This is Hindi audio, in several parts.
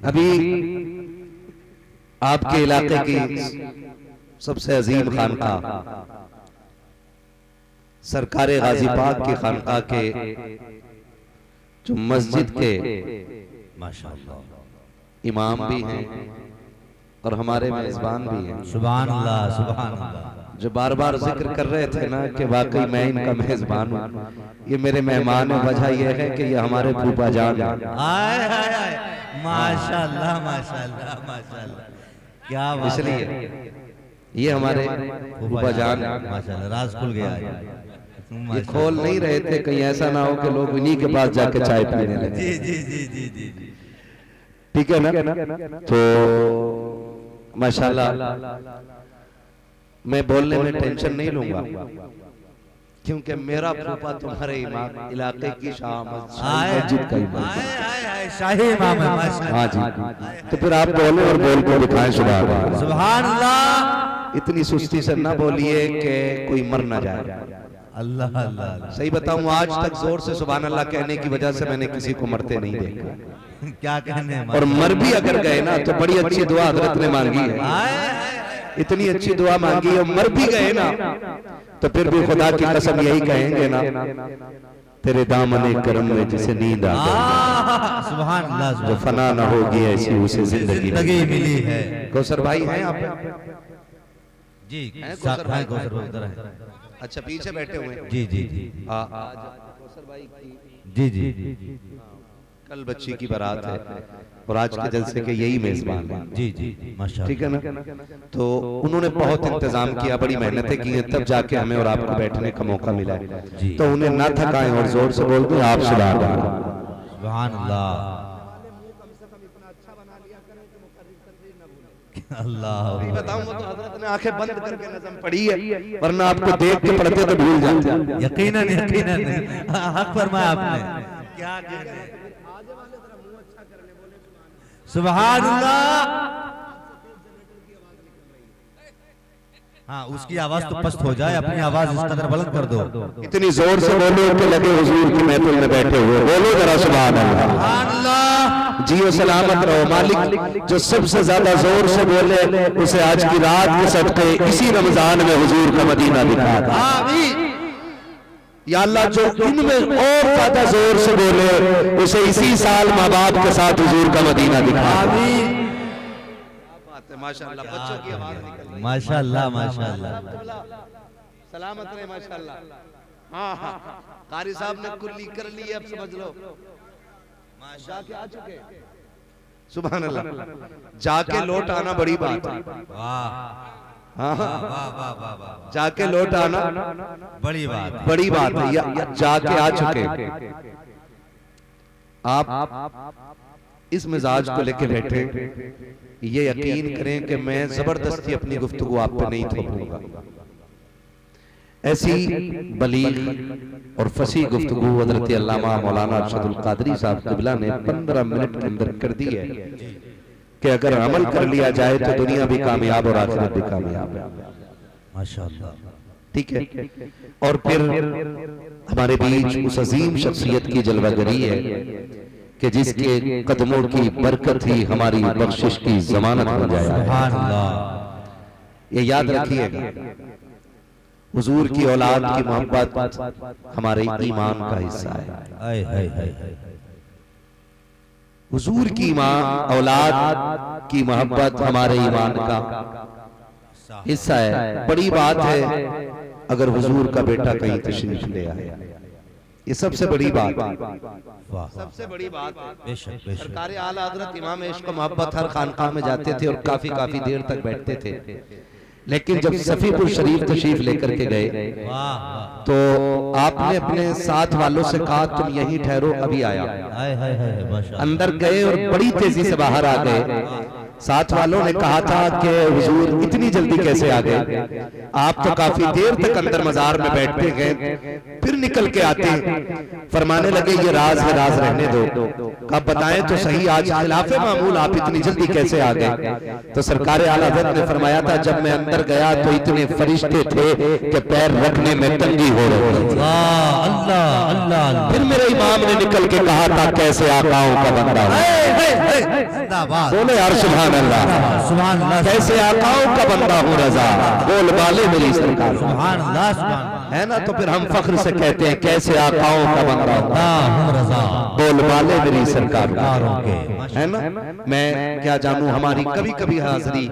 अभी आपके इलाके की सबसे अजीम खानकाह सरकार गाजी पाक की खानकाह के जो मस्जिद के माशाअल्लाह इमाम भी हैं और हमारे मेजबान भी हैं। सुभान अल्लाह, सुभान अल्लाह। जो बार बार जिक्र कर रहे थे ना कि वाकई मैं इनका मेजबान हूँ, ये मेरे मेहमान है। वजह यह है कि ये हमारे फूफा जान हैं। माशाअल्लाह, माशाअल्लाह, माशाअल्लाह, क्या बात है। इसलिए ये हमारे फूफा जान हैं। माशाअल्लाह, राज खुल गया है। ये खोल नहीं रहे थे, कहीं ऐसा ना हो कि लोग इन्हीं के पास जाके चाय पीने लगे। जी जी जी जी जी जी, ठीक है ना। तो माशाल्लाह मैं बोलने में टेंशन नहीं लूंगा, क्योंकि मेरा फूफा तुम्हारे इमाम इलाके की शाह मस्जिद का इमाम है। शाही इमाम है माशाअल्लाह। हाँ जी, तो फिर आप बोले और बोल को दिखाएं। सुभान अल्लाह, सुभान अल्लाह। इतनी सुस्ती से ना बोलिए कि कोई मर ना जाए। अल्लाह अल्लाह। सही बताऊं, आज तक जोर से सुभान अल्लाह कहने की वजह से मैंने किसी को मरते नहीं देखा। क्या कहने, और मर भी अगर गए ना तो बड़ी अच्छी दुआ हजरत ने मांगी है। इतनी अच्छी दुआ मांगी और मर भी गए ना तो फिर भी खुदा की कसम यही कहेंगे ना, तेरे दामने करम में जिसे नींद आ गई, सुभान अल्लाह, जो फना ना होगी ऐसी उसे जिंदगी मिली है। कौसर भाई हैं आप? जी कौसर भाई, कौसर भाई उधर है। अच्छा, पीछे बैठे हुए हैं। जी जी जी कौसर भाई जी जी जी, कल बच्ची की बारात है और आज के जलसे के यही मेजबान है। जी जी माशाअल्लाह, ठीक है ना। तो उन्होंने बहुत इंतजाम किया, बड़ी मेहनतें की हैं, तब जाके हमें और आपको बैठने का मौका मिला है। तो उन्हें ना थकाएं और जोर से बोल दें आप सुभान अल्लाह, सुभान अल्लाह, अल्लाह। बताऊं तो हजरत ने आंखें बंद करके नज़म पढ़ी है, वरना आपको देख के पढ़ते तो भूल जाते। यकीनन यकीनन हक फरमाया आपने। क्या कहते हैं, सुभान अल्लाह। हाँ, उसकी आवाज तो पस्त हो जाए, अपनी आवाज इस कदर बुलंद कर दो। इतनी जोर से बोलो कि लगे हुजूर की महफिल में बैठे हुए। बोलो जरा सुभान अल्लाह, सुभान अल्लाह। जियो सलामत रहो। मालिक जो सबसे ज्यादा जोर से बोले उसे आज की रात के सदके इसी रमजान में हुजूर का मदीना दिखा दे। आमीन। या अल्लाह जो इनमें और ज्यादा जोर से बोले उसे इसी साल माँ बाप के साथ हुजूर का मदीना दिखा दे। माशाअल्लाह, बच्चों की आवाज निकल रही है। माशाअल्लाह, माशाअल्लाह, सलामत रहे माशाअल्लाह। हाँ हाँ, कारी साहब ने कुल्ली कर ली है, अब समझ लो। जाके आ चुके, सुभान अल्लाह। जाके लौट आना बड़ी बात है। वाह वाह वाह वाह, जाके लौट आना बड़ी बात, बड़ी बात है। या जाके आ चुके आप इस मिजाज को लेके बैठे, ये यकीन करें कि मैं जबरदस्ती अपनी गुफ्तगू आप पे नहीं थोपूंगा। ऐसी बलीग और फसी गुफ्तगू हज़रत अल्लामा मौलाना अरशदुल कादरी साहब क़िबला ने 15 मिनट के अंदर कर दी है कि अगर अमल कर लिया जाए तो दुनिया भी कामयाब और आखिरत भी कामयाब है। माशाअल्लाह, ठीक है। और फिर हमारे बीच उस अजीम शख्सियत की जलवागरी है कि जिसके कदमों की बरकत ही हमारी बख्शिश की जमानत बन जाए। सुभान अल्लाह। ये याद रखिएगा, हुजूर की औलाद की मोहब्बत हमारे ईमान का हिस्सा है। हुजूर की औलाद की मोहब्बत हमारे ईमान का हिस्सा है। बड़ी बात है अगर हुजूर का बेटा कहीं तशरीफ ले आए, ये सबसे बड़ी बात, सबसे बड़ी बात है। सरकार आला हजरत इमाम इश्क मोहब्बत हर खानकाह में जाते थे और काफी देर तक बैठते थे, लेकिन जब सफीपुर शरीफ तशरीफ लेकर के गए तो आपने अपने साथ वालों से कहा तुम यहीं ठहरो, अभी आया। अंदर गए और बड़ी तेजी से बाहर आ गए। साथ वालों ने कहा था कि हुजूर इतनी जल्दी कैसे आ गए, आप तो काफी देर तक अंदर मजार में बैठते गए, फिर निकल के आते। फरमाने लगे ये राज है, राज रहने दो। कब बताएं तो सही, आज खिलाफे मामूल आप इतनी जल्दी कैसे आ गए? तो सरकार आला हज़रत ने फरमाया था जब मैं अंदर गया तो इतने फरिश्ते थे कि पैर रखने में तंगी हो रही थी। अल्लाह अल्लाह। फिर मेरे इमाम ने निकल के कहा था कैसे आकाओं का बंदा। क्या बात, बोले यार सुभान अल्लाह। सुभान अल्लाह, कैसे आकाओं का बंदा हूँ रजा, बोल बाले मेरी सरकार। सुभान अल्लाह, सुभान है ना, तो फिर हम फख्र से कहते हैं कैसे आकाओं का बंदा हूँ रजा, बोल बाले मेरी सरकार। के है ना, मैं क्या जानूं, हमारी कभी कभी हाजिरी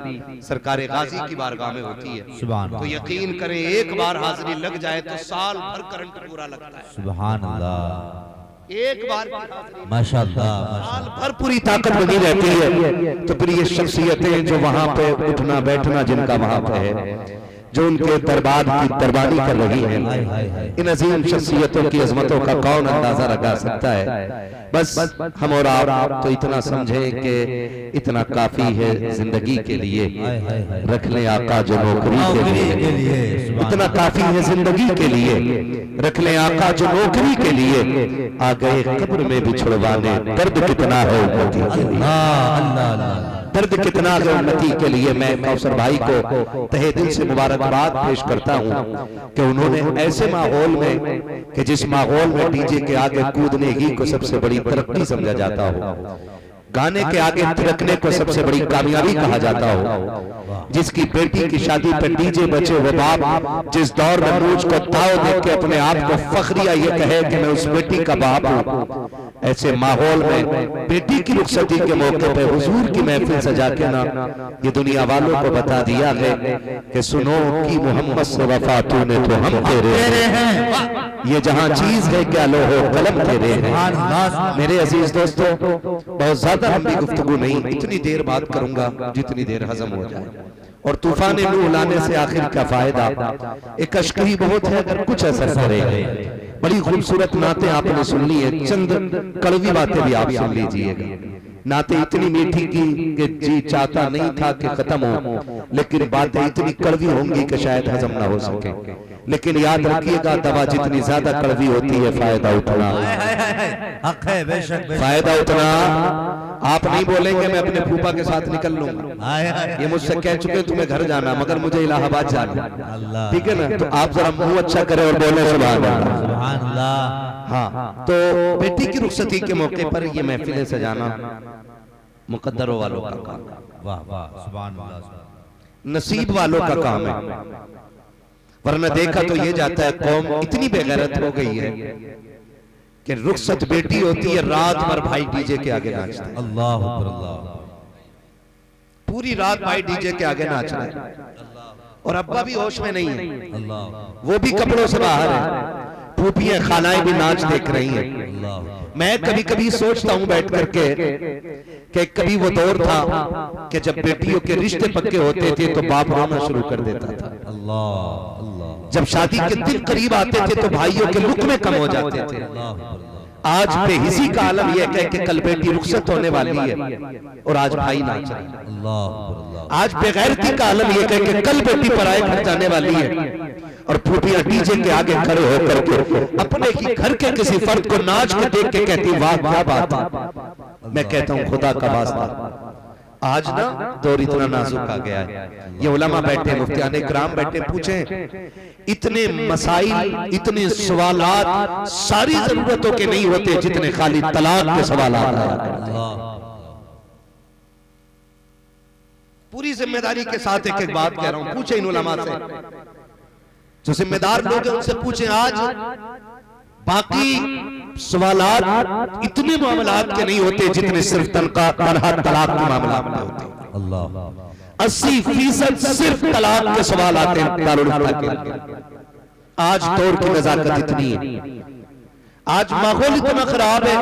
सरकार गाजी की बारगाह में होती है, सुभान तो यकीन करें एक बार हाजिरी लग जाए तो साल भर करंट पूरा लगता है। सुभान अल्लाह, एक बार की हाजिरी माशाअल्लाह, साल भर पूरी ताकत बनी रहती है। तो फिर ये शख्सियतें जो वहां पे उठना बैठना जिनका वहां पे है, जो उनके दरबार की दरबारी कर रही है, इन अजीम शख्सियतों की अजमतों का कौन अंदाजा लगा सकता है। बस हम और आप तो इतना समझे कि इतना काफी है जिंदगी के लिए, रख ले आका जो नौकरी के लिए, इतना काफी है जिंदगी के लिए, रख ले आका जो नौकरी के लिए, आ गए कब्र में बिछड़वाने, दर्द कितना है उम्मती के लिए, दर्द कितना है उम्मती के लिए। मैं कौसर भाई को तहे दिल से मुबारकबाद पेश करता हूँ कि उन्होंने ऐसे माहौल में, कि जिस माहौल में डीजे के आगे कूदने ही को सबसे बड़ी तरक्की समझा जाता हो, गाने के आगे थिरकने को सबसे बड़ी कामयाबी कहा जाता हो, जिसकी बेटी की शादी पर डीजे बचे वो बाप जिस दौर में नूज को ताव देख के अपने आप को फखरिया ये कहे कि मैं उस बेटी का बाप हूं, ऐसे माहौल में बेटी की रुखसती के मौके पर हुजूर की महफिल सजा के ना ये दुनिया वालों को बता दिया है कि सुनो कि मोहम्मद से वफा तूने तो हम तेरे हैं, ये जहां चीज है क्या लो हो कलम तेरे हैं। मेरे अजीज दोस्तों, बहुत ज्यादा लंबी गुफ्तगू नहीं, इतनी देर बात करूंगा जितनी देर हजम हो जाए। और तूफान नूह लाने से आखिर क्या फायदा, एक अश्क ही बहुत है अगर कुछ असर करे। बड़ी खूबसूरत नातें आपने सुन ली है, चंद कड़वी बातें भी आप सुन लीजिएगा। नाते इतनी मीठी की कि जी चाहता नहीं था कि खत्म हो, लेकिन बातें इतनी कड़वी होंगी कि शायद हजम ना हो सके। लेकिन याद रखिएगा, दवा जितनी ज्यादा कड़वी होती है फायदा उतना, फायदा उतना। आप नहीं बोलेंगे मैं अपने फूफा के साथ निकल लूंगा, ये मुझसे कह चुके तुम्हें घर जाना मगर मुझे इलाहाबाद जाना, ठीक है ना। तो आप जरा मुंह अच्छा करें और बोले सुभान अल्लाह। हाँ, तो बेटी की रुखसती के मौके पर ये महफिलें सजाना मुकद्दरों वालों का काम, वाह वाह, सुभान अल्लाह, नसीब वालों का काम है। वरना देखा तो ये जाता है कौम इतनी बेगैरत हो गई है कि रुखसत बेटी होती है, रात भर भाई डीजे के आगे नाचता है, अल्लाह अल्लाह, पूरी रात भाई डीजे के आगे नाच रहा है, और अब्बा भी होश में नहीं है, वो भी कपड़ों से बाहर है, फूफियां खालाएं भी नाच देख रही हैं। मैं कभी कभी सोचता हूं बैठ करके कि कभी वो दौर था कि जब बेटियों के रिश्ते पक्के होते थे तो बाप रोना शुरू कर देता था, जब शादी के दिन करीब आते थे तो भाइयों के लुक्मे कम हो जाते थे। आज बेहिसी का आलम यह कह के कल बेटी रुखसत होने वाली है और आज भाई नाच रहा है। आज बेगैरती का आलम यह कह के कल बेटी पराए घर जाने वाली है और फूफियां डीजे के आगे खड़े होकर के अपने ही घर के किसी फर्द को नाच के देख के कहती वाह क्या बात है। मैं कहता हूं खुदा का वास्ता, आज ना दौर इतना नाजुक आ गया है, ये उलमा बैठे, मुफ्तियान इकराम बैठे, पूछें इतने मसाइल, इतने सवालात सारी जरूरतों के नहीं होते जितने खाली तलाक के सवालात हैं। पूरी जिम्मेदारी के साथ एक एक बात कह रहा हूं, पूछे इन उलमा से, जो जिम्मेदार लोग हैं उनसे पूछें। आज बाकी सवालात इतने मामलात के नहीं होते जितने सिर्फ तनख्वाह तलाक के मामला में होते हैं। अल्लाह 80% सिर्फ तलाक के सवाल आते हैं दारुल हक के। आज दौर की नजाकत इतनी है, आज माहौल इतना खराब है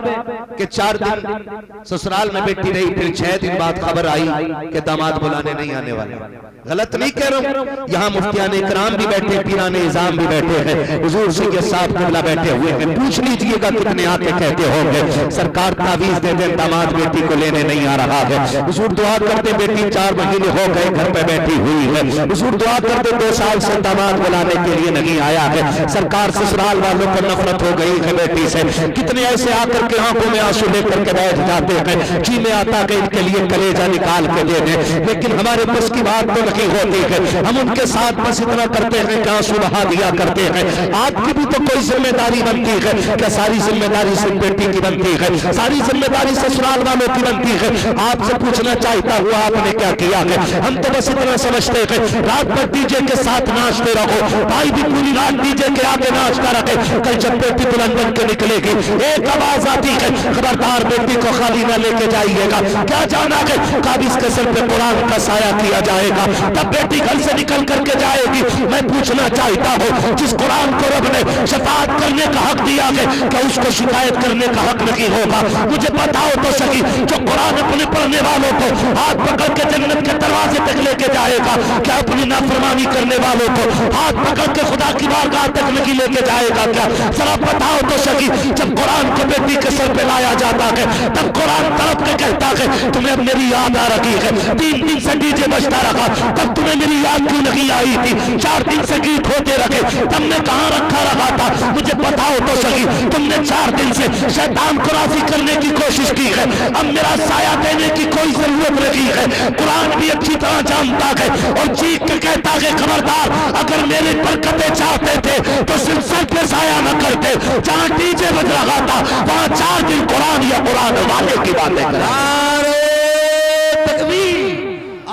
कि 4 दिन ससुराल में बैठी रही, फिर 6 दिन बाद खबर आई कि दामाद बुलाने नहीं आने वाले। गलत नहीं कह रहा हूं, यहाँ मुफ्तियान इकराम भी बैठे, पीराने इज़ाम भी बैठे हैं, हुजूर सैयद साहब क़िबला बैठे हुए हैं। पूछ लीजिएगा कितने आके कहते होंगे सरकार तावीज़ दे दे, दामाद बेटी को लेने नहीं आ रहा है। हुजूर दुआ करते बेटी 4 महीने हो गए घर पे बैठी हुई है। हुजूर दुआ करते 2 साल से दामाद बुलाने के लिए नहीं आया है। सरकार ससुराल वालों को नफरत हो गई है, बेटी से। कितने ऐसे आकर के आंखों में आंसू लेकर के बैठ जाते हैं, जी में आता कि इनके लिए कलेजा निकाल के दे दें, लेकिन हमारे बस की बात तो नहीं होती है। हम उनके साथ बस इतना करते हैं कि आंसू बहा दिया करते हैं। आपकी भी तो कोई जिम्मेदारी बनती है क्या? सारी जिम्मेदारी सिर्फ बेटी की बनती है, सारी जिम्मेदारी ससुराल वालों की बनती है। आपसे पूछना चाहता हुआ आपने क्या किया है? हम तो बस इतना समझते हैं रात भर डीजे के साथ नाचते रहो, भाई भी पूरी रात डीजे के आगे नाचता रहे। कल जब बेटी बुलंद बन के निकलेगी एक आवाज आती है, खबरदार बेटी को खाली न लेके जाइएगा। क्या जाना है काबिज के सर पे कुरान का साया किया जाएगा, तब बेटी घर से निकल करके जाएगी। मैं पूछना चाहता हूँ जिस कुरान को रब ने शफाअत करने का हक दिया है, क्या उसको शिकायत करने का हक नहीं होगा? मुझे बताओ तो सही, जो कुरान अपने पढ़ने वालों को हाथ पकड़ के जन्नत के दरवाजे तक लेके जाएगा, क्या अपनी नाफरमानी करने वालों को हाथ पकड़ के खुदा की बारगाह तक नहीं लेके जाएगा? क्या जरा बताओ तो सही। जब कुरान को बेटी के सर पे लाया जाता है तब कुरान तड़प के कहता है तुम्हें अब मेरी याद आ रही है। 3 दिन से डीजे बजता रहा तब तुम्हें मेरी याद क्यों नहीं आई थी? 4 दिन से गीत होते रखे तब मैं कहाँ रखा रहा था? मुझे बताओ तो सही। तुमने 4 दिन से शैतान को राजी करने की कोशिश की है, अब मेरा साया देने की कोई जरूरत नहीं है। कुरान भी अच्छी तरह जानता है और चीख के कहता है खबरदार, अगर मेरी बरकतें चाहते थे तो सिर्फ सर पे साया न करते। जहाँ डीजे बज रहा था वहाँ 4 दिन कुरान या कुरान वाले की बातें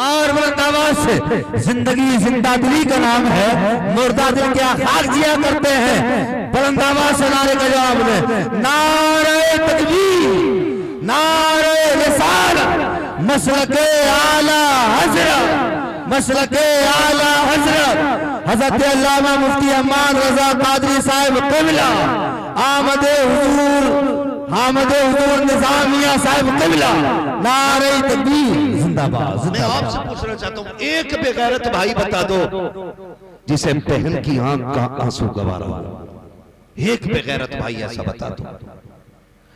और बुलंद आवाज से जिंदगी जिंदा दिली का नाम है, मुर्दा दिल क्या खाक जिया करते हैं। बुलंद आवाज से नारे का जवाब दे, नारे तकबीर, नारे रिसालत, मसलके आला हजरत, मसलके आला हजरत हजरत अल्लामा मुफ्ती अमान रजा कादरी साहिब क़िबला, आमदे हुजूर हामदे हुजूर निजामिया साहिब क़िबला, नारे तकबीर जिंदाबाद। मैं आपसे पूछना चाहता हूँ, एक बेगैरत भाई बता दो जिसे बहन की आंख का आंसू गवारा हो। एक बेगैरत भाई ऐसा बता दो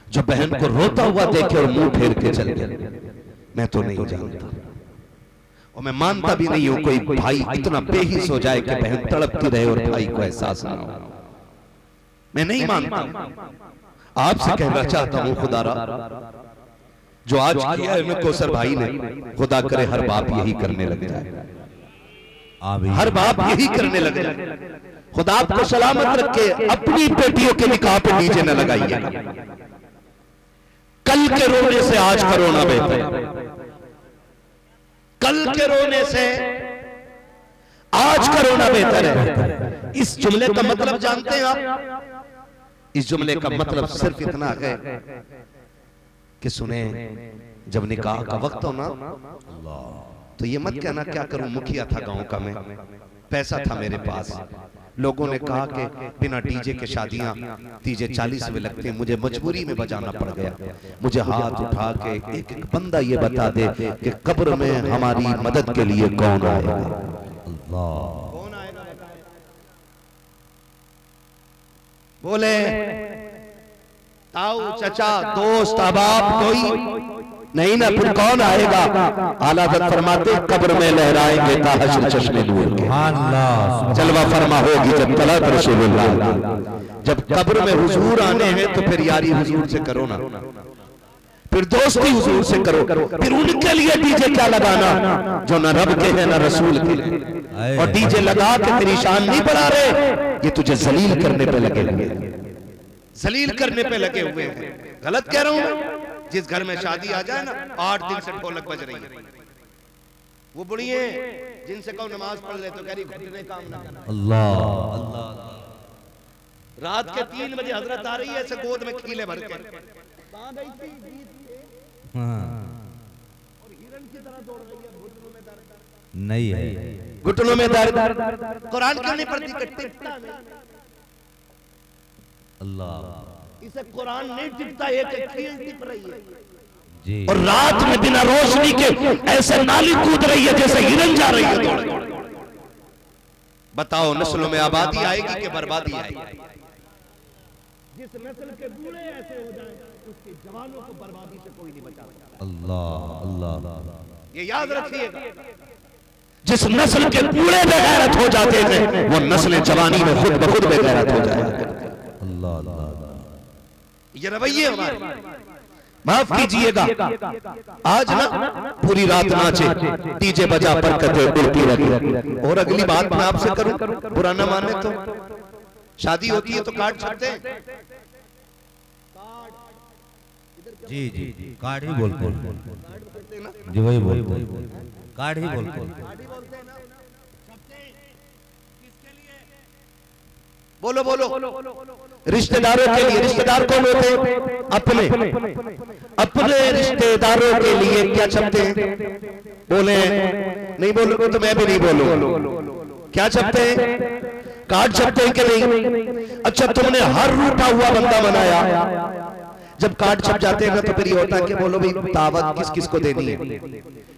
जो बहन को रोता हुआ देखे और मुंह फेर के चल गया। मैं तो नहीं जानता और मैं मानता भी नहीं हूं कोई भाई इतना बेहिस हो जाए कि बहन तड़पती रहे और भाई को एहसास ना हो। मैं नहीं मानता। आपसे कहना चाहता हूं खुदारा, जो आज किया है मैं कौसर भाई ने, खुदा करे हर बाप यही करने लग जाए, हर बाप यही करने लग जाए। खुदा आपको सलामत रखे। अपनी बेटियों के निकाह पे डीजे न लगाइए। कल के रोने से आज का रोना बेहतर, कल के रोने से आज का रोना बेहतर है। इस जुमले का मतलब जानते हैं आप? इस जुमले का मतलब सिर्फ इतना है कि सुने, जब निकाह का वक्त हो ना तो ये मत कहना क्या करूं, मुखिया था गांव का, मैं पैसा था मेरे पास, लोगों ने कहा कि बिना डीजे के शादियां डीजे 40 में लगते, मुझे मजबूरी में बजाना पड़ गया। मुझे हाथ उठा के एक एक बंदा ये बता दे कि कब्र में हमारी मदद के लिए कौन आएगा? अल्लाह बोले, ताऊ चचा दोस्त अहबाब कोई नहीं ना, फिर कौन आएगा? आला हज़रत फरमाते कब्र में लहराएंगे ताहशर चश्मे नूर के, जलवा फरमा होगी जब तलत रसूलुल्लाह। जब कब्र में हुजूर आने हैं तो फिर यारी हुजूर से करो ना, फिर दोस्ती हुजूर से करो। फिर उनके लिए डीजे क्या लगाना जो न रब के हैं न रसूल के। और डीजे लगा के तेरी शान नहीं बढ़ा रहे, ये तुझे जलील करने पे लगे हुए हैं, जलील करने पे लगे हुए हैं। गलत कह रहा हूं? जिस घर में शादी आ जाए ना 8 दिन से ढोलक बज रही है, वो बुढ़ी है जिनसे कहो नमाज पढ़ ले तो कह रही घुटने काम ना करना। अल्लाह अल्लाह। रात के 3 बजे हजरत आ रही है ऐसे गोद में खीले भर के, कहां गई थी? और हिरन की तरह दौड़ रही है, घुटनों में दर्द नहीं है, घुटनों में दर्द। कुरान क्यों नहीं पढ़ती? टिपता अल्लाह, इसे कुरान नहीं टिपता, एक कील टिप रही है जी। और रात में बिना रोशनी के ऐसे नाली कूद रही है जैसे हिरन जा रही है दौड़ दौड़। बताओ नस्लों में आबादी आएगी कि बर्बादी आएगी? जिस नस्ल के बूढ़े ऐसे हो जाए उसके जवानों को बर्बादी से कोई नहीं बचा सकता। अल्लाह अल्लाह, ये याद रखिएगा। जिस नस्ल के बूढ़े बेगैरत हो जाते थे वो नस्ल जवानी में खुद ब खुद बेगैरत हो जाए। अल्लाह अल्लाह। ये रवैये हमारे, माफ कीजिएगा। आज ना पूरी रात नाचे, डीजे बजा बरकतें उड़ती रही। और अगली बात मैं आपसे करूं, बुरा ना माने तो, शादी होती है तो कार्ड छपते हैं। जी जी जी, कार्ड ही बोलते हैं जी, वही बोलते हैं, कार्ड ही बोलते हैं। बोलो बोलो, रिश्तेदारों के लिए। रिश्तेदार कौन होते हैं? अपने अपने रिश्तेदारों के लिए क्या छपते हैं? बोले नहीं बोलोगे तो मैं भी नहीं बोलूंगा। क्या छपते हैं? कार्ड छपते हैं कि नहीं? अच्छा, तुमने हर रूठा हुआ बंदा बनाया, जब कार्ड छप जाते हैं ना तो फिर ये होता है कि बोलो भाई दावत किस किस को देनी है।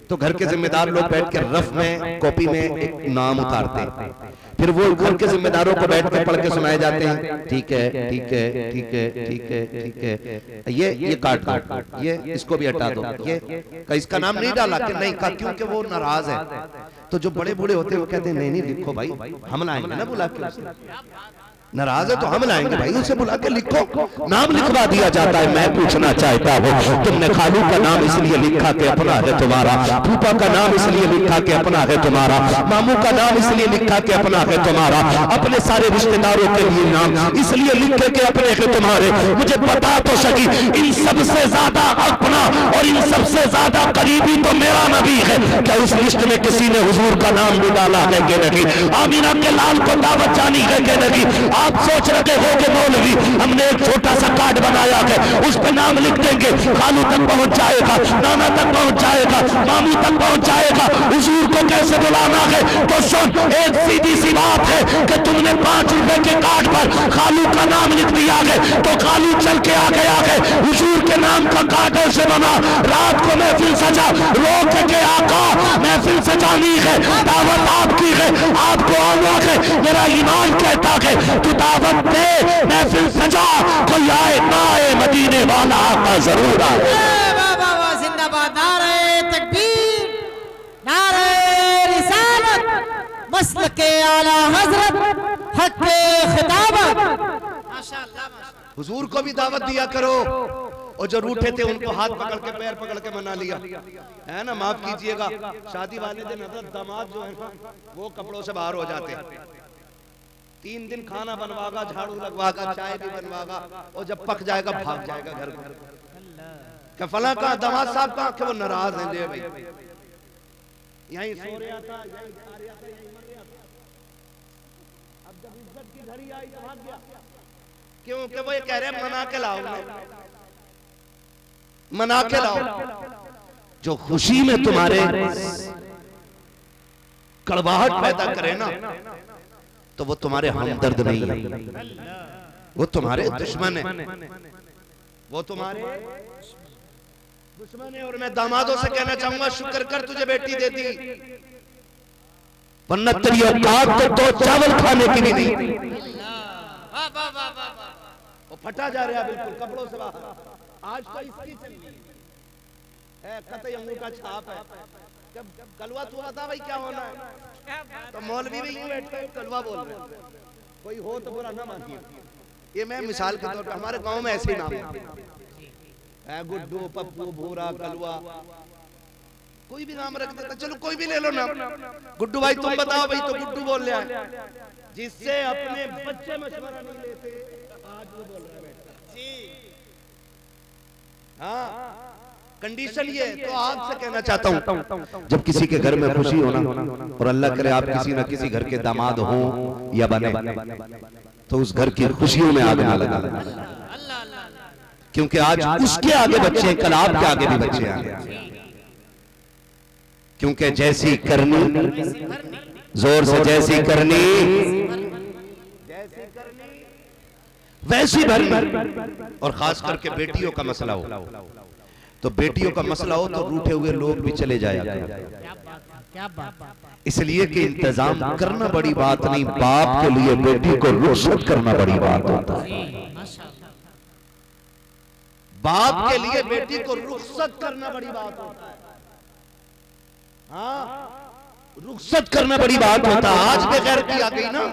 तो घर के जिम्मेदार लोग बैठ के रफ में कॉपी में एक नाम उतारते हैं, फिर वो घर के जिम्मेदारों को बैठ के पढ़ के सुनाए जाते हैं। ठीक है ठीक है ठीक है ठीक है ठीक है, ये कार्ड दो, ये इसको भी हटा दो, ये इसका नाम नहीं डाला कि नहीं का, क्योंकि वो नाराज है। तो जो बड़े बूढ़े होते हैं वो कहते हैं नहीं नहीं लिखो भाई, हम लाएंगे ना बुला के उसे, नाराज है तो हम लाएंगे भाई, उसे बुला के लिखो, नाम लिखवा दिया जाता है। मैं पूछना चाहता हूँ, तुमने खालू का नाम इसलिए लिखा कि अपना है तुम्हारा, फूफा का नाम इसलिए लिखा कि अपना है तुम्हारा, मामू का नाम इसलिए लिखा कि अपना है तुम्हारा, अपने सारे रिश्तेदारों के लिए नाम इसलिए लिखे कि अपने है तुम्हारे। मुझे बता तो सकी, इन सबसे ज्यादा अपना और इन सबसे ज्यादा करीबी तो मेरा नबी है। क्या उस लिस्ट में किसी ने हुजूर का नाम भी डाला है कि नहीं? आमीना के लाल को दावत जानी है कि नहीं? आप सोच रहे हो कि मौलवी, हमने एक छोटा सा कार्ड बनाया है, उस पर नाम लिख देंगे, खालू तक पहुंच जाएगा, नाना तक पहुंच जाएगा, मामू तक पहुंच जाएगा। हुजूर को कैसे बुलाना है? तो सुन, एक सीधी सी बात है कि तुमने 5 रुपए के कार्ड पर खालू का नाम लिख दिया है, तो खालू चल के आ गया है। हुजूर के नाम का कार्ड ऐसे बना, रात को महफिल सजा, रोक के आका महफिल सजानी है, दावत आपकी है, आपको आना है। मेरा ईमान कहता है दावत दे, महफिल सजा, कोई आए ना आए, मदीने वाला आका जरूर आए। जिंदाबाद, नारे तकबीर, नारे रिसालत, मसलके आला हजरत, हक़ खिताबत। माशाअल्लाह, हुजूर को भी दावत दिया करो, और जो रूठे थे उनको हाथ पकड़ के पैर पकड़ के मना लिया है ना। माफ कीजिएगा, शादी वाले दिन हजरत दामाद जो है ना वो कपड़ों से बाहर हो जाते हैं। 3 दिन खाना बनवागा, झाड़ू लगवागा, चाय भी बनवागा, और जब पक जाएगा भाग जाएगा घर का। फला का दामाद साहब का कि वो नाराज हैं, ले भाई यहीं सो रहा था, यहीं खा रहा था, यहीं मर रहा था। अब जब इज्जत की घड़ी आई तो भाग गया, क्योंकि वो ये कह रहे मना के लाओ, मना के लाओ। जो खुशी में तुम्हारे कड़वाहट पैदा करे ना, तो वो तुम्हारे हमदर्द नहीं है, वो तुम्हारे दुश्मन है, वो तुम्हारे दुश्मन है। और मैं दामादों से कहना चाहूंगा, शुक्र कर तुझे बेटी दे दी, वरना तेरी औकात तो 2 चावल खाने की भी नहीं। वो फटा जा रहा बिल्कुल कपड़ों से बाहर। आज तो इसकी चली है, कतई अंगूठा छाप है। जब कलवा तू बता भाई क्या होना है, तो मौलवी भी यूं बैठते हैं कलवा बोल रहे हैं। कोई हो तो बुरा ना मानिए, ये मैं मिसाल के तौर पे, हमारे गांव में ऐसे ही नाम है, गुड्डू, पप्पू, भूरा, कलवा, कोई भी नाम रख देता। चलो कोई भी ले लो नाम, गुड्डू भाई तुम बताओ भाई, तो गुड्डू बोल रहा है। जिससे अपने बच्चे मशवरा नहीं लेते, आज वो बोल रहा है जी। हाँ, कंडीशन ये, तो आपसे कहना चाहता हूं, जब किसी के घर में खुशी होना, और अल्लाह करे आप किसी न किसी घर के दामाद हो या बने, तो उस घर की खुशियों में आग ना लगा, क्योंकि आज उसके आगे बच्चे हैं, कल आपके आगे भी बच्चे आएंगे। क्योंकि जैसी करनी, जोर से जैसी करनी वैसी भरनी। और खास करके बेटियों का मसला हो, तो बेटियों का मसला हो तो रूठे हुए लोग भी चले जाएगा। इसलिए कि इंतजाम करना बड़ी बात नहीं, बाप के लिए बेटी को रुखसत करना बड़ी बात होता है। बाप के लिए बेटी को रुखसत करना बड़ी बात होता है। हाँ, रुखसत करना बड़ी बात होता है। आज बेगैरती आ गई ना,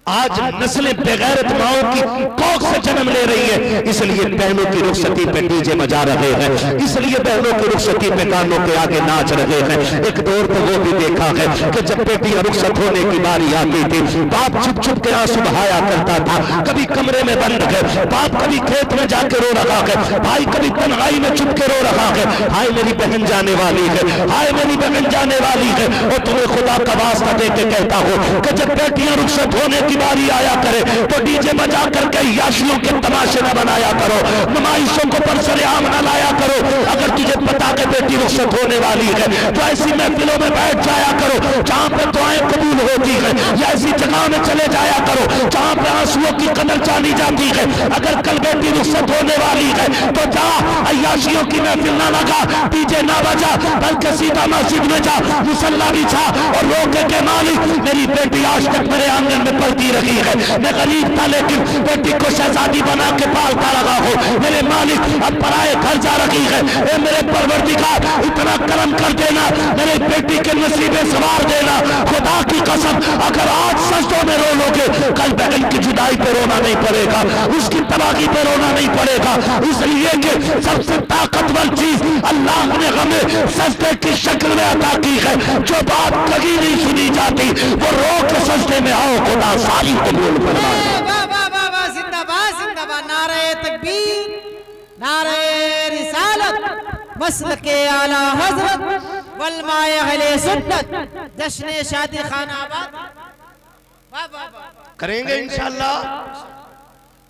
आज नस्लें बेगैरत माओ की कोख से जन्म ले रही है, इसलिए बहनों की रुखसती पे डीजे बजा रहे हैं, इसलिए बहनों की रुखसती पे गानों के आगे नाच रहे हैं। एक दौर तो वो भी देखा है कि जब बेटियां रुखसत होने की बारी आती थी, बाप छुप छुप के आंसू बहाया करता था। कभी कमरे में बंद है बाप, कभी खेत में जाके रो रहा है भाई, कभी तन्हाई में छुप के रो रहा है, हाय मेरी बहन जाने वाली है, हाय मेरी बहन जाने वाली है। और तुम्हें खुदा का वास्ता दे के कहता हो कि जब बेटियां रुखसत होने की बारी आया करे तो डीजे बजा करके याशियों के तमाशे न बनाया करो, नुमाइशों को परसरेआम न लाया करो। अगर तुझे पता कि बेटी रुखसत होने वाली है तो ऐसी महफिलों में बैठ जाया करो जहां पे दुआएं कबूल होती है, या ऐसी जगह में चले जाया करो जहां पे आंसुओं की कदर जानी जाती है। अगर कल बेटी रुखसत होने वाली है तो जा अय्याशियों की महफिल ना लगा, डीजे ना बजा, बल्कि सीधा मस्जिद में जा, मुसल्ला बिछा और रोके के मालिक मेरी बेटी आज तक मेरे आंगन में पलती रही है, मैं गरीब था लेकिन बेटी को शहजादी बना के पालता रहा हूँ, मेरे मालिक अब पराए घर जा रही है, ए मेरे परवरदिगार इतना करम कर देना, मेरे बेटी के नसीबे सवार देना। खुदा की कसम अगर आज सजदों में रो लोगे कल बहन की जुदाई पे रोना नहीं पड़ेगा, उसकी तबाही पे रोना नहीं पड़ेगा, इसलिए कि सबसे ताकतवर चीज अल्लाह ने हमें सजदे की शक्ल में अता की है। जो बात कभी नहीं सुनी जाती वो रो के सजदे में आओ, खुदा सारी कबूल फरमाए। वाह वाह वाह वाह, जिंदाबाद जिंदाबाद, नारे तकबीर, नारे रिसालत, मसलके आला हजरत, वलमाए अहले सुन्नत, जश्न शादी खानाबाद। वाह वाह वाह, करेंगे इंशाअल्लाह।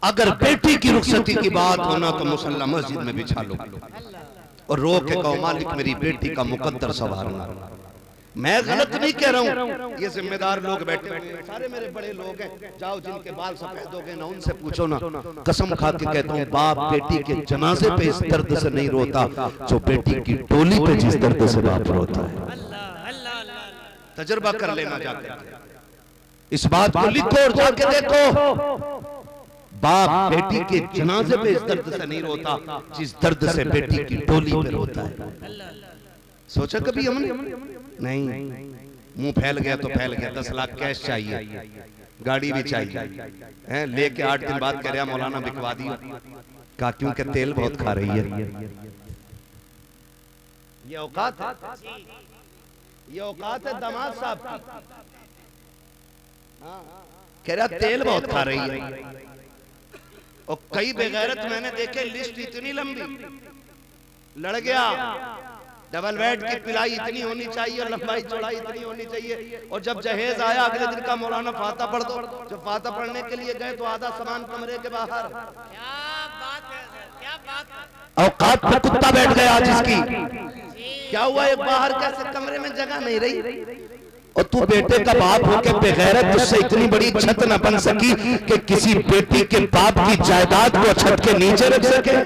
अगर बेटी की रुखसती की बात होना तो मुसल्ला मस्जिद में बिछा लो और रो के कहो मालिक मेरी बेटी का मुकद्दर संवारना। मैं गलत नहीं कह रहा हूँ, ये जिम्मेदार लोग बैठे हैं, सारे मेरे बड़े लोग हैं, जाओ जिनके बाल सफेद हो गए ना उनसे पूछो ना, कसम खा के कहता हूँ बाप बेटी के जनाजे पे इस दर्द से नहीं रोता जो बेटी की टोली पे जिस दर्द से बाप रोता है। तजुर्बा कर लेना जाकर, इस बात को लिखो और जाके देखो, बाप बेटी के जनाजे पे इस दर्द से नहीं रोता जिस दर्द से बेटी की टोली पे रोता है। सोचा कभी हमने? नहीं, मुंह फैल गया तो फैल गया, 10 लाख कैश चाहिए, गाड़ी भी चाहिए हैं, लेके 8 दिन बाद कह रहा मौलाना बिकवा दियो, कहा क्योंकि तेल बहुत खा रही है। ये औकात है, ये औकात है दामाद साहब की। कह रहा तेल बहुत खा रही है। और कई बेगैरत मैंने देखे, लिस्ट इतनी लंबी, लड़ गया, डबल बेड की पिलाई इतनी होनी चाहिए और लंबाई चौड़ाई इतनी होनी चाहिए। और जब जहेज आया अगले दिन का मौलाना फाता पढ़ दो, जब फाता पढ़ने के लिए गए तो आधा सामान कमरे के बाहर। क्या बात है, क्या बात है। औकात पे कुत्ता बैठ गया जिसकी, क्या हुआ एक बाहर कैसे कमरे में जगह नहीं रही। और तू बेटे का बाप होके बेगैरत तुझसे इतनी बड़ी छत न बन सकी कि किसी बेटी के बाप की जायदाद को छत के नीचे रख सके।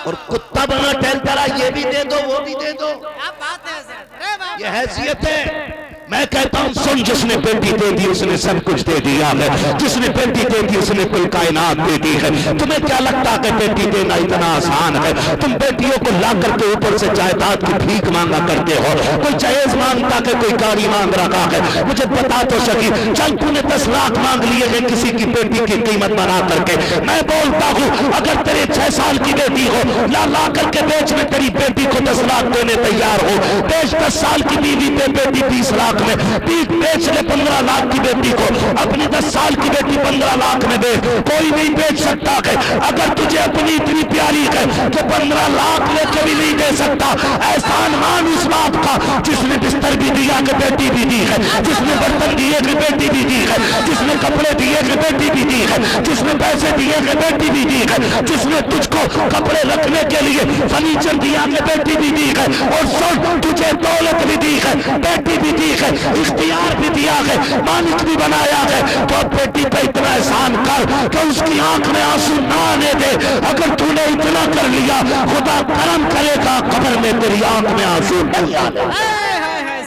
और कुत्ता बना टहलता रहा, ये भी दे दो वो भी दे दो। क्या बात है सर, ये हैसियत है। मैं कहता हूं सुन, जिसने बेटी दे दी उसने सब कुछ दे दिया है, जिसने बेटी दे दी उसने कोई कायनात दे दी है। तुम्हें क्या लगता है कि बेटी देना इतना आसान है? तुम बेटियों को ला करके ऊपर से जायदाद की भीख मांगा करते हो, कोई जहेज मांगता है, कोई गाड़ी मांग रखा है। मुझे बता तो सकी, चल तूने 10 लाख मांग लिए हैं किसी की बेटी की कीमत बना करके। मैं बोलता हूँ अगर तेरे 6 साल की बेटी हो, ला करके बेच में तेरी बेटी को 10 लाख देने तैयार हो, बेच 10 साल की बीवी पे बेटी 20 लाख में, बेच ले 15 लाख की बेटी को, अपनी 10 साल की बेटी 15 लाख में बेच, कोई नहीं बेच सकता है। अगर तुझे अपनी इतनी प्यारी है कि 15 लाख लेके भी नहीं दे सकता, एहसान मान उस बाप का जिसने बिस्तर भी दिया कि बेटी भी दी है, जिसने बर्तन दिए कि बेटी भी दी है, जिसने कपड़े दिए कि बेटी भी दी है, जिसने पैसे दिए कि बेटी भी दी है, जिसने तुझको कपड़े रखने के लिए फर्नीचर दिया कि बेटी भी दी है, और सुन तुझे दौलत भी दी है, बेटी भी दी है, इख्तियार भी दिया है, मालिक भी बनाया है। तो बेटी पे इतना एहसान कर कि उसकी आंख में आंसू ना आने दे। अगर तूने इतना कर लिया खुदा करम करेगा, कब्र में तेरी आंख में आंसू नहीं आने।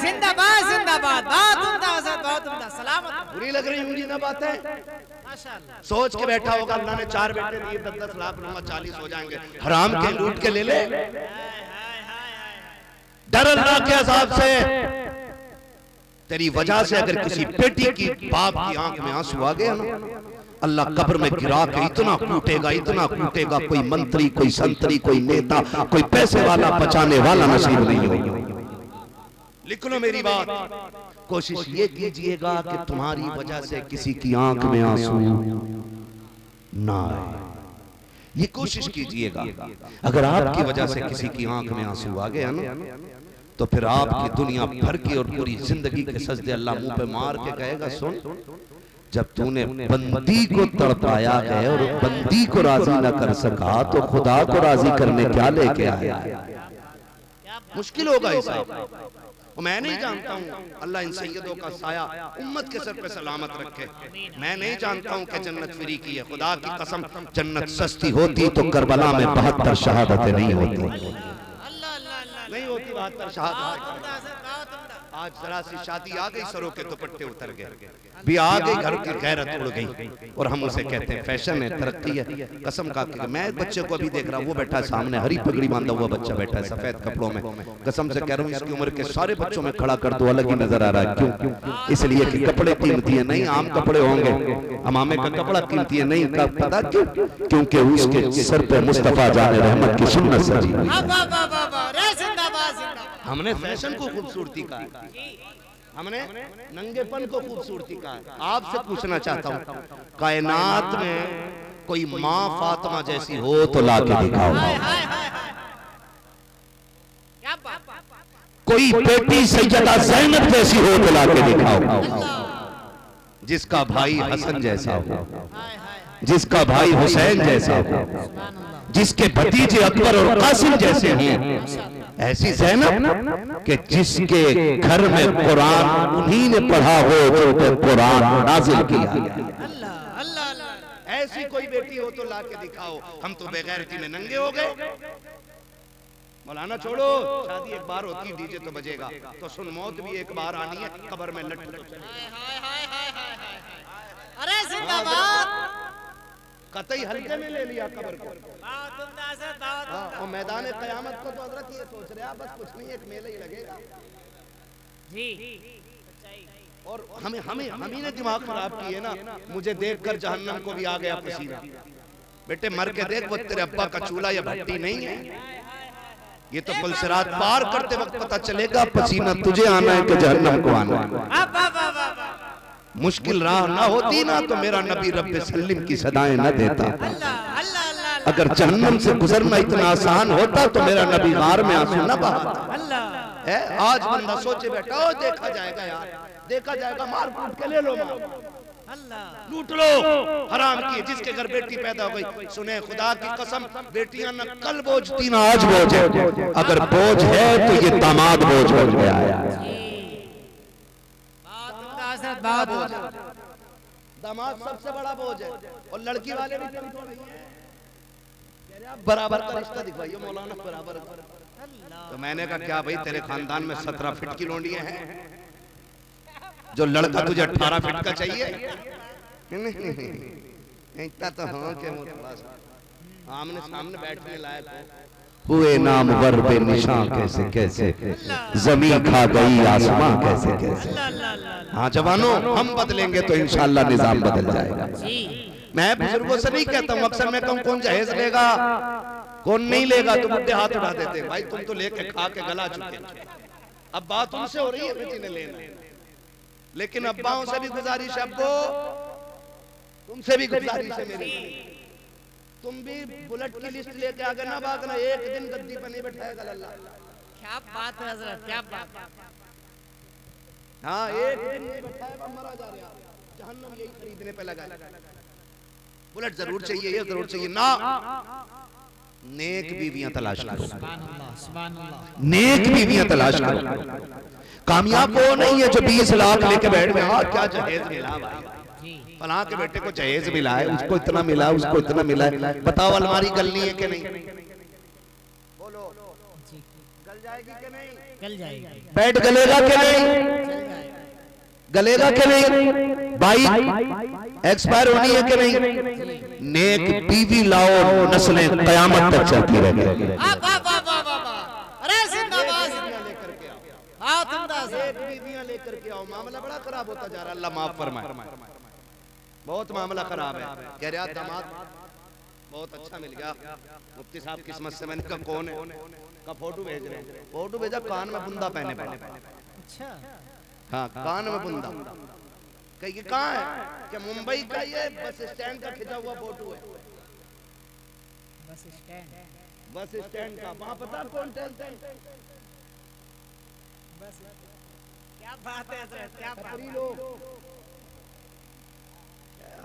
जिंदाबाद जिंदाबाद, बहुत उम्दा सर, बहुत उम्दा। सलामत। बुरी लग रही होंगी ना बातें? माशाअल्लाह। सोच के बैठा होगा अल्लाह ने 4 बेटे दिए, 10-10 लाख लूंगा 40 हो जाएंगे, हराम के लूट के ले ले। डर अल्लाह के अज़ाब से, तेरी वजह से अगर किसी बेटी की बाप की आंख में आंसू आ गया ना, अल्लाह कब्र में गिरा के इतना कूटेगा, कोई मंत्री, कोई संतरी, कोई नेता, कोई पैसे वाला बचाने वाला नसीब नहीं होगा। लिख लो मेरी बात, कोशिश ये कीजिएगा कि तुम्हारी वजह से किसी की आंख में आंसू ना आए, ये कोशिश कीजिएगा। अगर आपकी वजह से किसी की आंख में आंसू आ गया ना, तो फिर आपकी दुनिया भर की और पूरी जिंदगी के सजदे अल्लाह मुंह पे मार के कहेगा, सुन, जब तूने बंदी को तड़पाया है और बंदी को राजी ना कर सका तो खुदा को राजी करने क्या लेके आया। मुश्किल होगा हिसाब। मैं नहीं जानता हूँ, अल्लाह इन सैयदों का साया उम्मत के सर पे सलामत रखे। मैं नहीं जानता हूँ कि जन्नत फ्री की है, खुदा की कसम जन्नत सस्ती होती तो करबला में 72 शहादतें नहीं होती, नहीं होती 72 शहादतें। आज जरा सी शादी आ गई, सरों के दुपट्टे उतर गए, भी आ गई, घर की गैरत उड़ गई, और हम उसे कहते हैं फैशन है, तरक्की है। कसम का मैं बच्चे को अभी देख रहा हूँ, वो बैठा है सामने, हरी पगड़ी बांधा हुआ बच्चा बैठा है सफेद कपड़ों में। कसम से कह रहा हूँ इसकी उम्र के सारे बच्चों में खड़ा कर दो, अलग ही नजर आ रहा है। क्यों? इसलिए कि कपड़े कीमती है, नहीं आम कपड़े होंगे, अमामे का कपड़ा कीमती है नहीं, पता क्यों? क्योंकि उसके सर पे मुस्तफा जाने रहमत की सुन्नत सजी। हमने फैशन को खूबसूरती का, हमने नंगेपन को खूबसूरती का। आपसे पूछना चाहता हूँ, कायनात में कोई माँ फातिमा जैसी हो तो ला के दिखाओ, कोई बेटी सैयदा ज़ैनब जैसी हो तो ला के दिखाओ, जिसका भाई हसन जैसा हो, जिसका भाई हुसैन जैसा हो, जिसके भतीजे अकबर और कासिम जैसे हों। ऐसी ज़ैनब कि जिसके घर में कुरान उन्हीं ने पढ़ा हो जो कि कुरान नाजिल किया। ऐसी कोई बेटी हो तो ला के दिखाओ। हम तो बेगैरती में नंगे हो गए। मौलाना छोड़ो, शादी एक बार होती, डीजे तो बजेगा, तो सुन मौत भी एक बार आनी है, कब्र में लट तो अरे जिंदाबाद। कतई हल्के में ले लिया कब्र को, और मैदान क़यामत को तो हज़रत ये सोच रहे हैं बस कुछ नहीं, एक मेला ही लगेगा जी। और हम ही ने दिमाग खराब किए ना। मुझे देखकर जहन्नम को भी आ गया पसीना। बेटे मर के देख, वो तेरे अब्बा का चूल्हा या भट्टी नहीं है, ये तो पुल सिरात पार करते वक्त पता चलेगा पसीना तुझे आना है कि जहन्नम को आना है। मुश्किल राह ना होती ना तो मेरा नबी रब्बे सल्लिम की सदाएं न देता। अगर जहन्नम से गुजरना इतना आसान होता तो मेरा नबी गार में आंसू न बहाता। आज बंदा सोचे बैठा, ओ देखा जाएगा यार, देखा जाएगा, मार कूट के ले लो, लूट लो, हराम की। जिसके घर बेटी पैदा हो गई, सुने खुदा की कसम, बेटियां न कल बोझ थी ना आज बोझ है। अगर बोझ है तो ये दामाद बोझ बन गया है। दामाद सबसे बड़ा बोझ है, और लड़की वाले भी बराबर का रिश्ता दिखवाइए मौलाना, बराबर। तो मैंने कहा क्या भाई, तेरे खानदान में 17 फीट की लोंडियां हैं, जो लड़का तुझे 18 फीट का चाहिए? इतना तो हो कि वो थोड़ा सा आमने सामने बैठने लायक हो। हुए नामवर बेनिशान कैसे कैसे, जमीन खा गई आसमां कैसे कैसे। हाँ जवानों, हम बदलेंगे तो इंशाअल्लाह निजाम बदल जाएगा। मैं बुजुर्गों से नहीं कहता हूँ, अक्सर मैं कहूँ कौन जहेज लेगा कौन नहीं लेगा, तो बुढ़े हाथ उठा देते, भाई तुम तो लेके खा के गला चुके। अब बात उनसे हो रही है बेटी ने लेना, लेकिन अब्बाओं से भी गुजारिश है, अब्बो तुमसे भी गुजारिश है मेरी, तुम भी बुलेट की लिस्ट लेके आगे ना भागना, एक दिन गद्दी पर नहीं बैठाएगा अल्लाह। क्या बात है हज़रत, क्या बात। हाँ एक दिन नहीं बैठाएगा, मरा जा रहा, जहन्नम यही खरीदने पे लगा। बुलेट जरूर चाहिए, ये जरूर चाहिए ना। नेक बीवियां तलाश करो, नेक बीवियां तलाश करो। कामयाब वो नहीं है जो 20 लाख लेके बैठ गया, हाँ क्या जहेज मिला भाई, फलां के बेटे को जहेज मिला है, उसको इतना मिला, उसको इतना मिला है। बताओ अलमारी गलनी है कि नहीं? बोलो गल जाएगी कि नहीं? गल जाएगी। पेट गलेगा कि नहीं? गलेगा कि नहीं? बाइक एक्सपायर होनी है कि नहीं? नेक बीवी लाओ, नस्लें कयामत तक चलती रहेंगी। अरे जिंदाबाद, बहुत उम्दा एक बीवियां लेकर के आओ, मामला बड़ा खराब होता जा रहा है। अल्लाह माफ फरमाए, बहुत मामला खराब है। कह रहा दामाद बहुत अच्छा मिल गया, मुफ्ती साहब किस्मत से। मैंने कहा कौन है? का फोटो भेज रहे हैं। फोटो भेजा, कान में बुंदा पहने पड़ा। अच्छा, हाँ, कान में बुंदा। कहीं कहाँ है? क्या मुंबई का ये बस स्टैंड का खिंचा हुआ फोटो है? बस स्टैंड का। वहाँ पता कौन टहलता है? क्या बात है हजरत, क्या बात है। लोग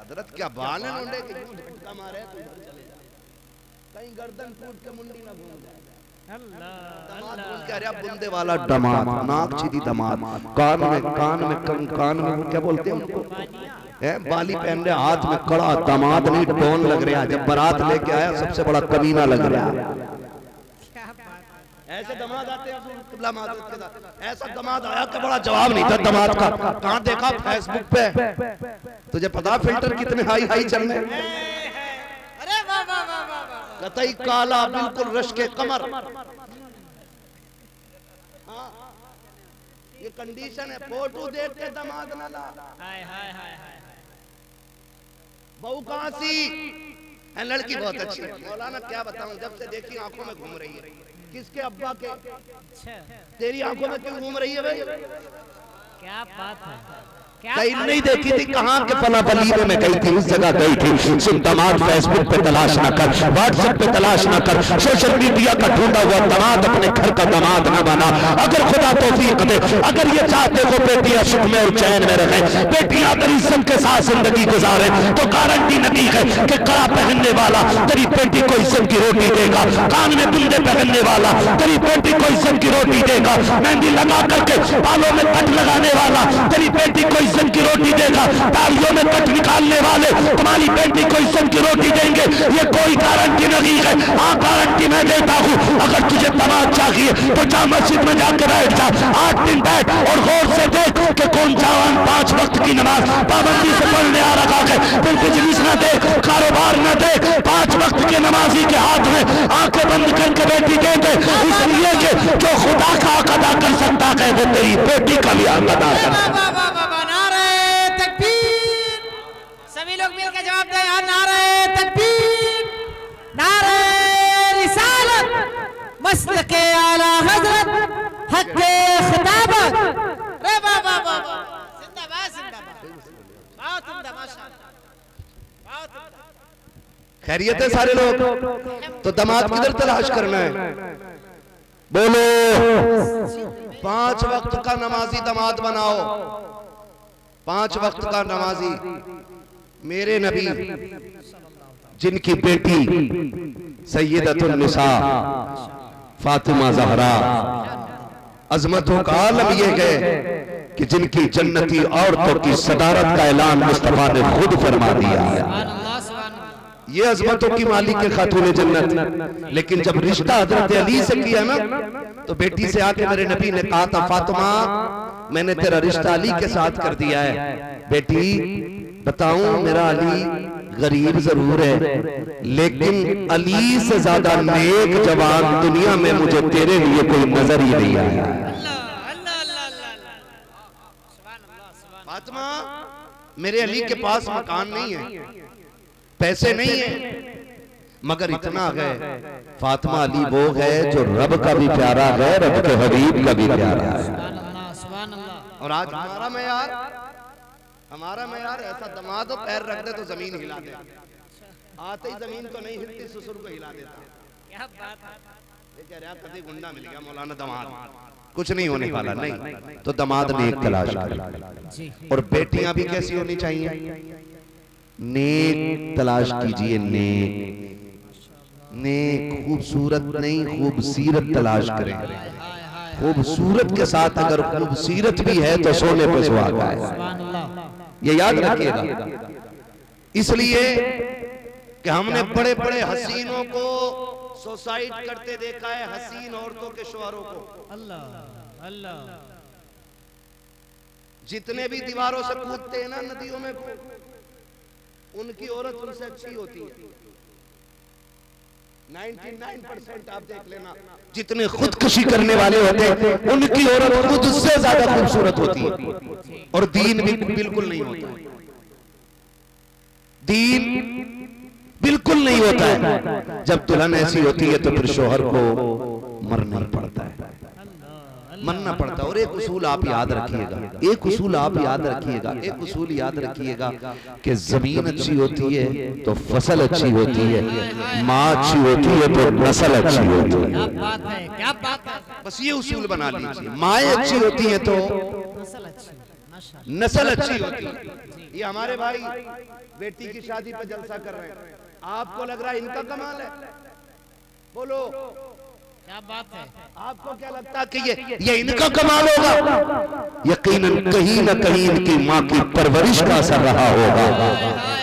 हजरत क्या बाल है मुंडे के, यूं झटका मारे तो इधर चले जा, कहीं गर्दन टूट के मुंडी ना घूम जाए। दामाद बोल के, अरे बुंदे वाला दामाद, नाक सीधी दामाद, कान में क्या बोलते हैं उनको, है बाली पहन रहे, हाथ में कड़ा, दामाद नहीं डॉन लग रहा। जब बारात लेके आया सबसे बड़ा कमीना लग रहा। ऐसे दामाद आते हैं किबला मादरत के साथ। ऐसा दामाद आया कि बड़ा जवाब नहीं था दामाद का। कहाँ देखा? फेसबुक पे। तुझे पता फिल्टर कितने हाई हाई चल रहे? अरे वाह वाह वाह वाह, कतई काला, बिल्कुल रश के कमर। हाँ, ये कंडीशन है। फोटो देख के दामाद ना ला। हाय हाय हाय हाय। बहू कहाँ सी है? लड़की बहुत अच्छी है। मौलाना क्या बताऊं, जब से देखी आंखों में घूम रही है। किसके? अब्बा के। अच्छा, तेरी आंखों में क्यों घूम रही है भाई? क्या बात है, क्या कहीं नहीं देखी थी, कहाँ के फला बलीमे में गई थी, उस जगह गई थी। सुन दामाद फेसबुक पे तलाश ना कर, व्हाट्सएप पे तलाश ना कर, सोशल मीडिया का ढूंढा हुआ दामाद अपने घर का दामाद न बना। अगर खुदा तौफीक दे, अगर ये चाहते हो बेटियां सुख में और चैन में रहे, बेटियां अगर इज्जत के साथ जिंदगी गुजारे, तो गारंटी नहीं है कि कड़ा पहनने वाला तेरी बेटी को इज्जत की रोटी देगा, कान में बुंदे पहनने वाला तेरी बेटी को इज्जत की रोटी देगा, मेहंदी लगा करके बालों में कट लगाने वाला तेरी बेटी को इज्जत की रोटी देगा, तालियों में कट निकालने वाले तुम्हारी बेटी को इज्जत की रोटी देंगे। ये कोई गारंटी नहीं है। हाँ, गारंटी मैं देता हूँ। अगर तुझे दामाद चाहिए तो जा मस्जिद में जाकर बैठ जा, 8 दिन बैठ और गौर से देख कि कौन जवान 5 वक्त की नमाज पाबंदी से पढ़ने आ रखा है, फिर बिजनेस न देख, कारोबार न देख, 5 वक्त के नमाजी के हाथ में आंखें बंद करके बेटी देंगे, इसलिए कि जो खुदा का हक अदा कर सकता है वो तेरी बेटी का भी हक अदा कर सकता है। नारे तकबीर, सभी लोग मिलकर जवाब दें। यार नारे तकबीर, नारे रिसालत, मसलके आला हजरत, हक़ खिताबत। रे वाह वाह वाह, जिंदाबाद जिंदाबाद, बहुत उम्दा, माशाअल्लाह, बहुत उम्दा। खैरियत है सारे लोग? तो दामाद किधर तलाश करना है? बोलो। 5 वक्त का नमाजी दामाद बनाओ, 5 वक्त का नमाजी। मेरे नबी जिनकी बेटी सैयदतुन निसा फातिमा ज़हरा, अजमतों का आलम ये है कि जिनकी जन्नती औरतों की सदारत का ऐलान मुस्तफा ने खुद फरमा दिया। ये अजमतों की मालिक के खातून जन्नत। लेकिन जब रिश्ता हजरत अली से किया ना, तो बेटी से आके मेरे नबी ने कहा था, फातिमा मैंने तेरा रिश्ता अली के साथ कर दिया है। बेटी बताऊं, मेरा अली गरीब जरूर है, लेकिन अली से ज्यादा नेक जवान दुनिया में मुझे तेरे लिए कोई नजर ही नहीं आया। फातिमा, मेरे अली के पास मकान नहीं है, पैसे नहीं है, मगर इतना है, फातिमा अली वो है जो रब का भी प्यारा है, रब के हबीब का भी प्यारा है। और आज हमारा मैयार ऐसा दमाद हो, पैर रख दे तो जमीन हिला दे, आते ही जमीन तो नहीं हिलती, ससुर को हिला देता। क्या बात है? कह रहा कभी गुंडा मिल गया मौलाना दामाद, कुछ नहीं होने वाला। नहीं तो दामाद नेक तलाश करें। और बेटियां भी कैसी होनी चाहिए? नेक तलाश कीजिए, नेक खूबसूरत नहीं, खूबसीरत तलाश करें। खूबसूरत के साथ अगर खूबसीरत भी है तो सोने पे सुहागा है, ये याद रखिएगा। इसलिए कि हमने बड़े बड़े हसीनों को सुसाइड करते देखा है, हसीन औरतों के शौहरों को। अल्लाह अल्लाह, जितने भी दीवारों से कूदते हैं ना नदियों में, उनकी औरत उनसे अच्छी होती है। 99% आप देख लेना, जितने खुदकुशी करने वाले होते हैं उनकी औरत खुद उससे ज्यादा खूबसूरत होती है, और दीन भी बिल्कुल नहीं होता, दीन बिल्कुल नहीं होता है। जब दुल्हन ऐसी होती है तो फिर शोहर को मरना ही पड़ता है, मरना पड़ता है। और एक उसूल आप याद रखिएगा, एक उसूल आप याद रखिएगा, एक उसूल याद रखिएगा कि जमीन अच्छी होती है तो फसल अच्छी होती है, माँ अच्छी होती है तो नस्ल अच्छी होती है। क्या बात है, क्या बात है। बस ये उसूल बना लीजिए, माएँ अच्छी होती हैं तो नस्ल अच्छी, माशाअल्लाह। नस्ल अच्छी होती है। ये हमारे भाई बेटी की शादी पर जलसा कर रहे हैं, आपको लग रहा है इनका कमाल है? बोलो, क्या बात है। आपको क्या लगता है कि ये इनका कमाल होगा? यकीनन कहीं न कहीं इनकी माँ की परवरिश का असर रहा होगा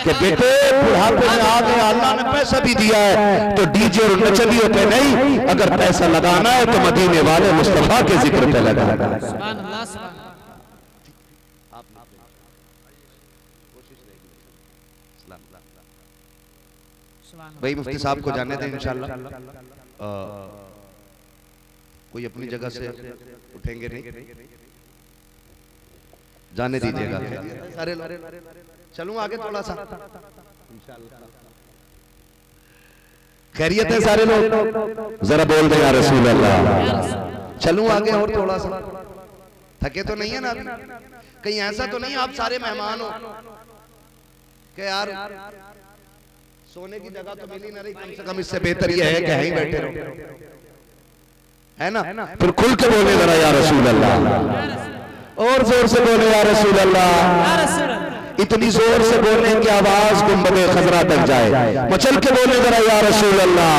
कि बेटे बुढ़ापे में आ गए, अल्लाह ने पैसा भी दिया है तो डीजे और नचलियों पे नहीं, अगर पैसा लगाना है तो मदीने वाले मुस्तफा के जिक्र पे लगाना है। सुभान अल्लाह, सुभान अल्लाह। भाई मुफ्ती साहब को जाने दें इंशाल्लाह, कोई अपनी जगह से उठेंगे नहीं, जाने दीजिएगा सारे लोग। चलूं आगे थोड़ा सा, खैरियत है सारे लोग? जरा बोल दे या रसूल अल्लाह। चलूं आगे और थोड़ा सा, थके तो नहीं है ना? कहीं ऐसा तो नहीं आप सारे मेहमान हो कि यार सोने की जगह तो मिली ना रही, कम से कम इससे बेहतर ये है कि यहीं बैठे रहो, है ना? फिर खुल के बोले जरा या रसूल अल्लाह, और जोर से बोले या रसूल अल्लाह। इतनी जोर से बोलने की आवाज गुंबदे खजरा तक जाए, मचल के बोले जरा या रसूल अल्लाह।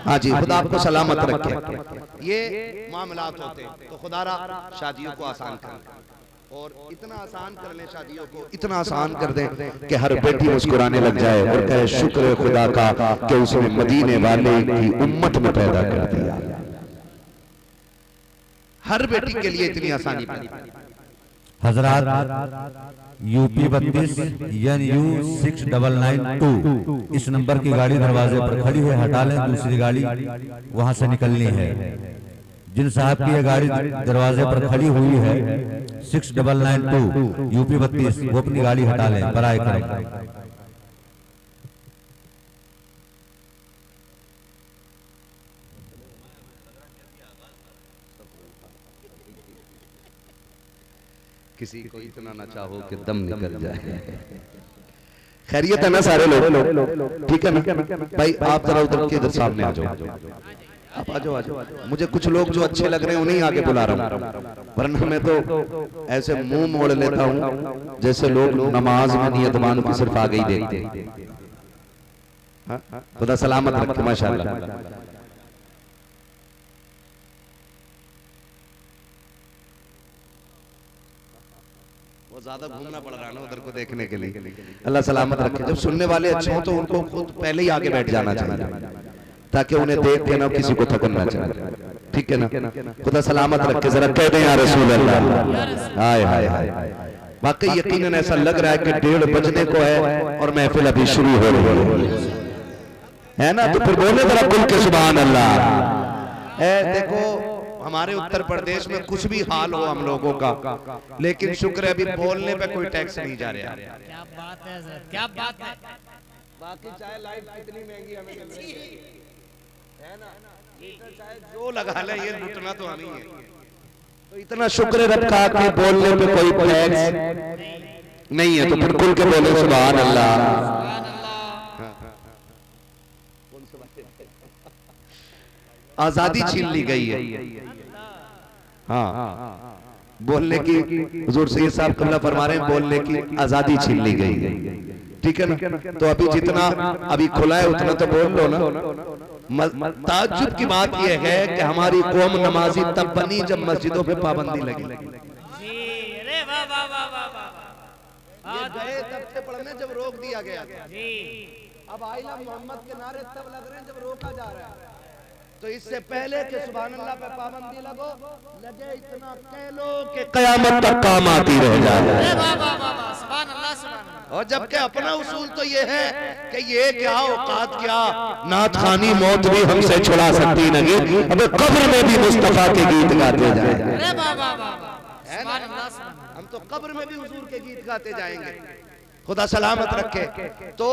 हाँ जी, खुदा आपको सलामत रखे। ये मामलात होते हैं तो खुदारा शादियों को आसान कर, और इतना आसान कर ले शादियों को, इतना आसान कर दें कि हर बेटी मुस्कुराने लग जाए और कहे शुक्र है खुदा का कि उसने मदीने वाले की उम्मत में पैदा कर दिया। हर बेटी के लिए इतनी आसानी पैदा। हजरात, यूपी 32 NU 6992 इस नंबर की गाड़ी दरवाजे पर खड़ी है, हटा लें, दूसरी गाड़ी वहां से निकलनी है। जिन साहब की यह गाड़ी दरवाजे पर खड़ी हुई है 6992 यूपी 32, वो अपनी गाड़ी हटा लें बराए करम। किसी को इतना ना चाहो कि दम निकल जाए। खैरियत है ना सारे लोग? ठीक है ना भाई? आप जरा उधर के इधर सामने आ जाओ, आप आ जाओ। मुझे कुछ लोग जो अच्छे लग रहे हैं उन्हीं आगे बुला रहा हूँ, वरना मैं तो ऐसे मुंह मोड़ लेता हूँ जैसे लोग नमाज में नियतमान को सिर्फ आगे ही देखते। खुदा सलामत रखे माशाअल्लाह। ज्यादा घूमना पड़ रहा है ना उधर को देखने के लिए, अल्लाह सलामत रखे। जब सुनने वाले अच्छे हों तो उनको खुद पहले ही आगे बैठ जाना चाहिए ताकि उन्हें देख के ना किसी को थकन ना चले, ठीक है ना? खुदा सलामत रखे। जरा कह दें या रसूल अल्लाह। हाय हाय हाय, वाकई यकीनन ऐसा लग रहा है कि 1:30 बजने को है और महफिल अभी शुरू हो रही है ना? तो फिर बोले जरा खुल के सुभान अल्लाह। देखो हमारे उत्तर प्रदेश में कुछ भी हाल हो हम लोगों का, लेकिन शुक्र है अभी बोलने पे कोई टैक्स नहीं जा रहा। क्या बात है सर, क्या बात है। बाकी चाहे लाइट कितनी महंगी हमें मिल रही है ना, मीटर चाहे जो लगा ले, ये लुटना तो हमें है। तो इतना शुक्र रखा कि बोलने पे कोई टैक्स नहीं है, तो फिर खुल के बोले सुभान अल्लाह। आजादी छीन ली गई है। हाँ, बोलने की हुजूर सैयद साहब कबला फरमा रहे हैं, बोलने की आजादी छीन ली गई है, ठीक है ना? तो अभी जितना अभी खुला है उतना तो बोल लो ना। ताज्जुब की बात यह है कि हमारी कौम नमाजी तब बनी जब मस्जिदों पे पाबंदी लगी। अरे वाह वाह वाह वाह। ये गए तब से पढ़ने जब रोक दिया गया था। अब आइला मोहम्मद के नारे तब लग रहे हैं जब रोका जा रहा है। तो इससे पहले कि सुभान अल्लाह पे पाबंदी लगे इतना कह लो कि कयामत तक काम आती रह जाए। वाह वाह वाह, सुभान अल्लाह, सुभान अल्लाह। और जबकि अपना उसूल तो ये है कि ये क्या औकात क्या, नात खानी मौत भी हमसे छुड़ा सकती नहीं, अबे कब्र में भी मुस्तफा के गीत गाते जाए। अरे वाह वाह वाह, हम तो कब्र में भी हुजूर के गीत गाते जाएंगे, खुदा सलामत रखे। तो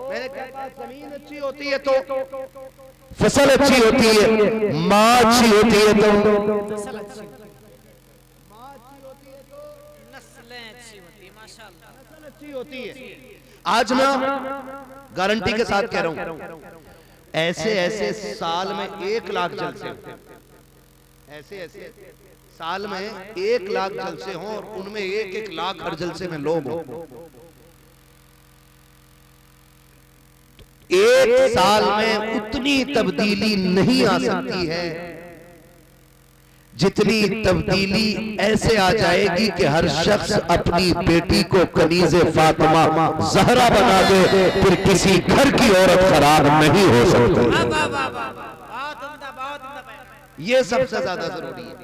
मैंने कहा जमीन अच्छी होती है तो फसल अच्छी होती है, माँ अच्छी होती है तो फसल अच्छी, माँ अच्छी होती है तो नस्लें अच्छी होती है, माशाअल्लाह नस्ल अच्छी होती है। आज मैं गारंटी के साथ कह रहा हूं, ऐसे ऐसे साल में 1 लाख जलसे हो, ऐसे ऐसे साल में 1 लाख जलसे हों और उनमें 1-1 लाख हर जलसे में लोग हों। एक साल में उतनी तब्दीली नहीं आ सकती है जितनी तब्दीली ऐसे आ जाएगी कि हर शख्स अपनी बेटी को कनीज़े फातिमा ज़हरा बना दे, फिर किसी घर की औरत खराब नहीं हो सकती। ये सबसे ज्यादा जरूरी है।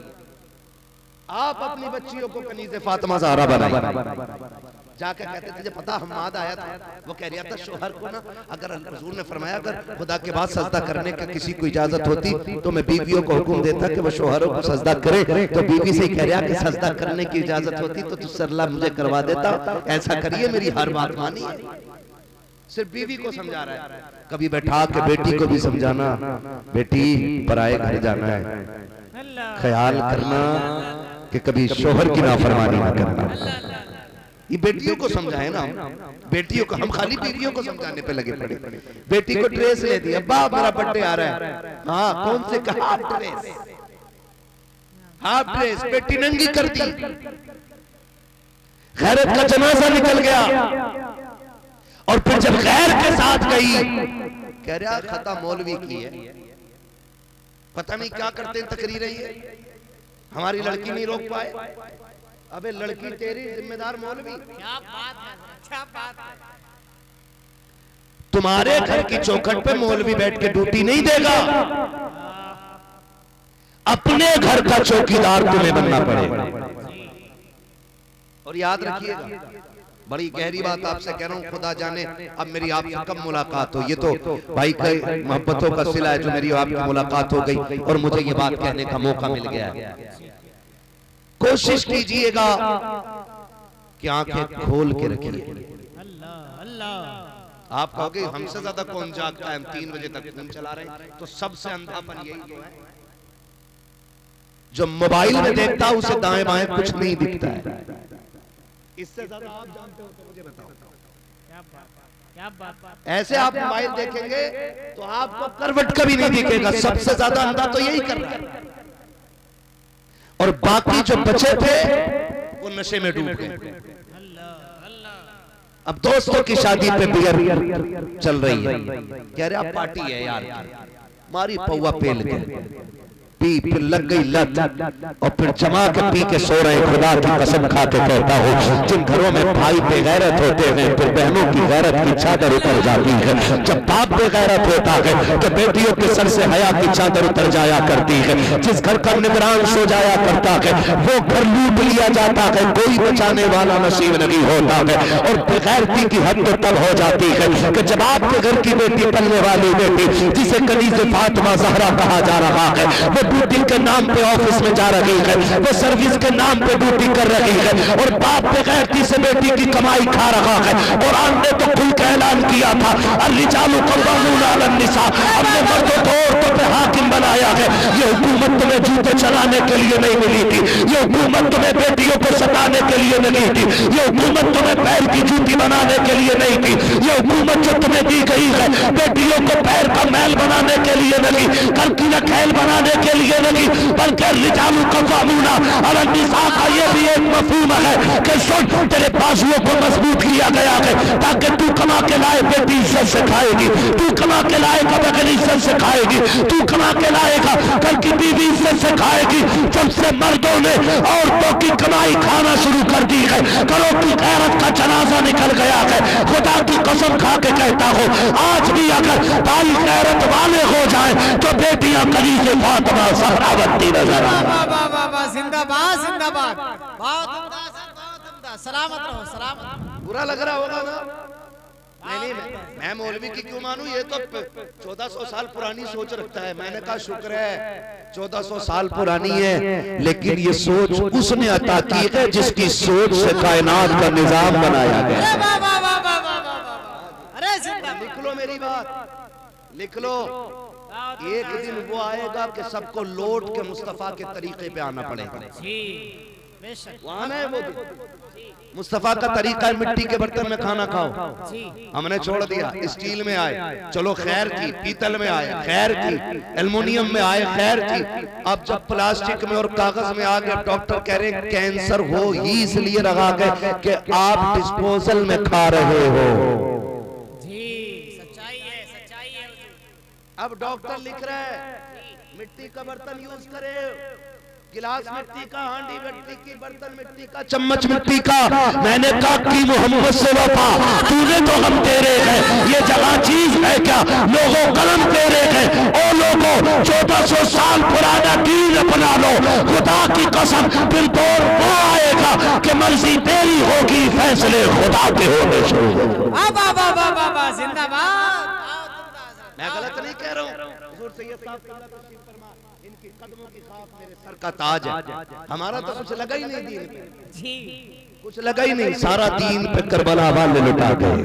आप अपनी बच्चियों को कनीज़े फातिमा ज़हरा बनाइए। जाकर कहते थे, जब पता हम्माद आया था, वो कह रहा था शोहर को ना, अगर हुजूर ने फरमाया अगर खुदा के बाद सजदा करने का किसी को इजाजत होती तो मैं बीवियों को हुक्म देता कि वो शोहरों को सजदा करे, तो बीवी से कह रहा कि सजदा करने की इजाजत होती तो तुझसे मुझे करवा देता, ऐसा करिए मेरी हर बात मानिए। सिर्फ बीवी को समझा रहा है, कभी बैठा के बेटी को भी समझाना, बेटी पराए घर जाना है, ख्याल करना कि कभी शोहर की नाफरमानी ना करना। ये बेटियों को समझाए ना, बेटियों को, हम खाली बीवियों को समझाने पे लगे पड़े। बेटी को ड्रेस ले दी, अब्बा मेरा बर्थडे आ रहा है, हाँ कौन से कहा हाफ ड्रेस, हाफ ड्रेस, बेटी नंगी कर दी, गैरत का जनाजा निकल गया। और फिर जब गैर के साथ गई, कह रहा खता मौलवी की है, पता नहीं क्या करते तकरीरें, ये हमारी लड़की नहीं रोक पाए। अबे लड़की तेरी, जिम्मेदार मौलवी। क्या बात है, क्या बात है। तुम्हारे घर की चौखट पे मौलवी बैठ के ड्यूटी नहीं देगा, अपने घर का चौकीदार तुम्हें बनना पड़ेगा। और याद रखिएगा, बड़ी गहरी बात आपसे कह रहा हूं, खुदा जाने अब मेरी आपसे कब मुलाकात हो, ये तो भाई के मोहब्बतों का सिला है जो मेरी आपकी मुलाकात हो गई और मुझे ये बात कहने का मौका मिल गया है। कोशिश कीजिएगा कि आंखें खोल के रखिए। अल्लाह अल्लाह। आप कहोगे हमसे ज्यादा कौन जागता है, हम 3 बजे तक फोन चला रहे हैं, तो सबसे अंधापन यही तो है। जो मोबाइल में देखता है उसे दाएं बाएं कुछ नहीं दिखता है। इससे ज्यादा आप जानते हो तो मुझे बताओ। क्या बात, क्या बात। ऐसे आप मोबाइल देखेंगे तो आपको करवट कभी नहीं दिखेगा। सबसे ज्यादा अंधा तो यही कर रहा है, और बाकी जो बचे थे वो नशे में डूब गए। अब दोस्तों की शादी पे बियर चल रही है, कह रहे आप पार्टी है यार, मारी पौवा पेल के पी, फिर लग गई लत, और फिर जमा के पी के सो रहे। खुदा की कसम खा के कहता हूँ, जिन घरों में भाई बेगैरत होते हैं फिर बहनों की गैरत की चादर उतर जाती है। जब बाप बेगैरत होता है तो बेटियों के सर से हया की चादर उतर जाया करती है। जिस घर का निगरान सो जाया करता है वो घर लूट लिया जाता है, कोई बचाने वाला नसीब नहीं होता है। और बेगैरती की हद तो तब हो जाती है कि जब आपके घर की बेटी, पलने वाली बेटी जिसे कनीज़े फातिमा ज़हरा कहा जा रहा है, वो ड्यूटी के नाम पे ऑफिस में जा रही है, वो सर्विस के नाम पे ड्यूटी कर रही है, और बाप बेगैरती से बेटी की कमाई खा रहा है। कुरान ने तो खुल के ऐलान किया था, अर्रिजालु क़व्वामूना अलन्निसा, हमने मर्दों को औरतों पे हाकिम बनाया है। ये हुकूमत तुम्हें जूते चलाने के लिए नहीं मिली थी, ये हुकूमत तुम्हें बेटियों को सताने के लिए नहीं थी, ये हुकूमत तुम्हें पैर की जूती बनाने के लिए नहीं थी, ये हुकूमत जो तुम्हें दी गई है बेटियों को पैर का मैल बनाने के लिए नहीं, कल की नखेल बनाने के लिए नहीं, बल्कि रिजालु क़व्वामूना अलन्निसा का ये भी एक मफ़हूम है कि सुन, तेरे बाजुओं को मजबूत किया गया है ताकि तू कमा के लाए, बेटी इज्जत से खाएगी, तू कमा के लाएगा, बगैर इज्जत से खाएगी, तू कमा के लाएगा, कल की बीवी इज्जत से खाएगी। जब से मर्दों ने औरतों की कमाई खाना शुरू कर दी है, घरों की गैरत का जनाजा निकल गया है। खुदा की कसम खा के कहता हूँ, आज भी अगर भाई गैरत वाले हो जाए तो बेटियां कनीज़े फातिमा ज़हरा बनती नजर आ। वाह वाह वाह, जिंदाबाद जिंदाबाद, बहुत उम्दा सर, बहुत उम्दा। सलामत रहो, सलामत रहो। बुरा लग रहा होगा ना? नहीं, मैं मौलवी की क्यों मानूं? ये तो 1400 साल पुरानी सोच रखता है। मैंने कहा शुक्र है 1400 साल पुरानी है, लेकिन ये सोच उसने अता की है जिसकी सोच से कायनात का निजाम बनाया गया। अरे वाह वाह वाह वाह वाह वाह वाह। अरे जिंदाबाद। लिख लो मेरी बात, लिख लो। एक दिन वो आएगा कि सबको लौट के मुस्तफा के तरीके पे आना पड़ेगा। जी बेशक। वहां है वो दिन। मुस्तफा का तरीका है मिट्टी के बर्तन में खाना खाओ, जी हमने छोड़ दिया। स्टील में आए, चलो खैर की। पीतल में आए, खैर की। एल्युमिनियम में आए, खैर की। अब जब प्लास्टिक में और कागज में आ गए, डॉक्टर कह रहे हैं कैंसर हो ही इसलिए रखा गया कि आप डिस्पोजल में खा रहे हो। जी सच्चाई है, सच्चाई है। अब डॉक्टर लिख रहा है मिट्टी का बर्तन यूज करे, गिलास मिट्टी का, हांडी मिट्टी की, बर्तन मिट्टी का, चम्मच मिट्टी का। मैंने कहा कि मोहम्मद से वफा तूने तो हम तेरे हैं, ये जगह चीज है क्या? लोगों कलम तेरे हैं। ओ लोगों 1400 साल पुराना दीन अपना लो, खुदा की कसम फिर दौर वो आएगा कि मर्जी तेरी होगी, फैसले खुदा के होने शुरू। वाह वाह वाह वाह वाह वाह, जिंदाबाद। मैं गलत नहीं कह रहा हूँ। हुजूर सैयद साहब तशरीफ फरमा, इनकी कदमों की खाक मेरे सर का ताज है। हमारा तो कुछ लगा ही नहीं दीन पे, जी कुछ लगा ही नहीं। सारा दीन पे करबला वाले लुटा गए।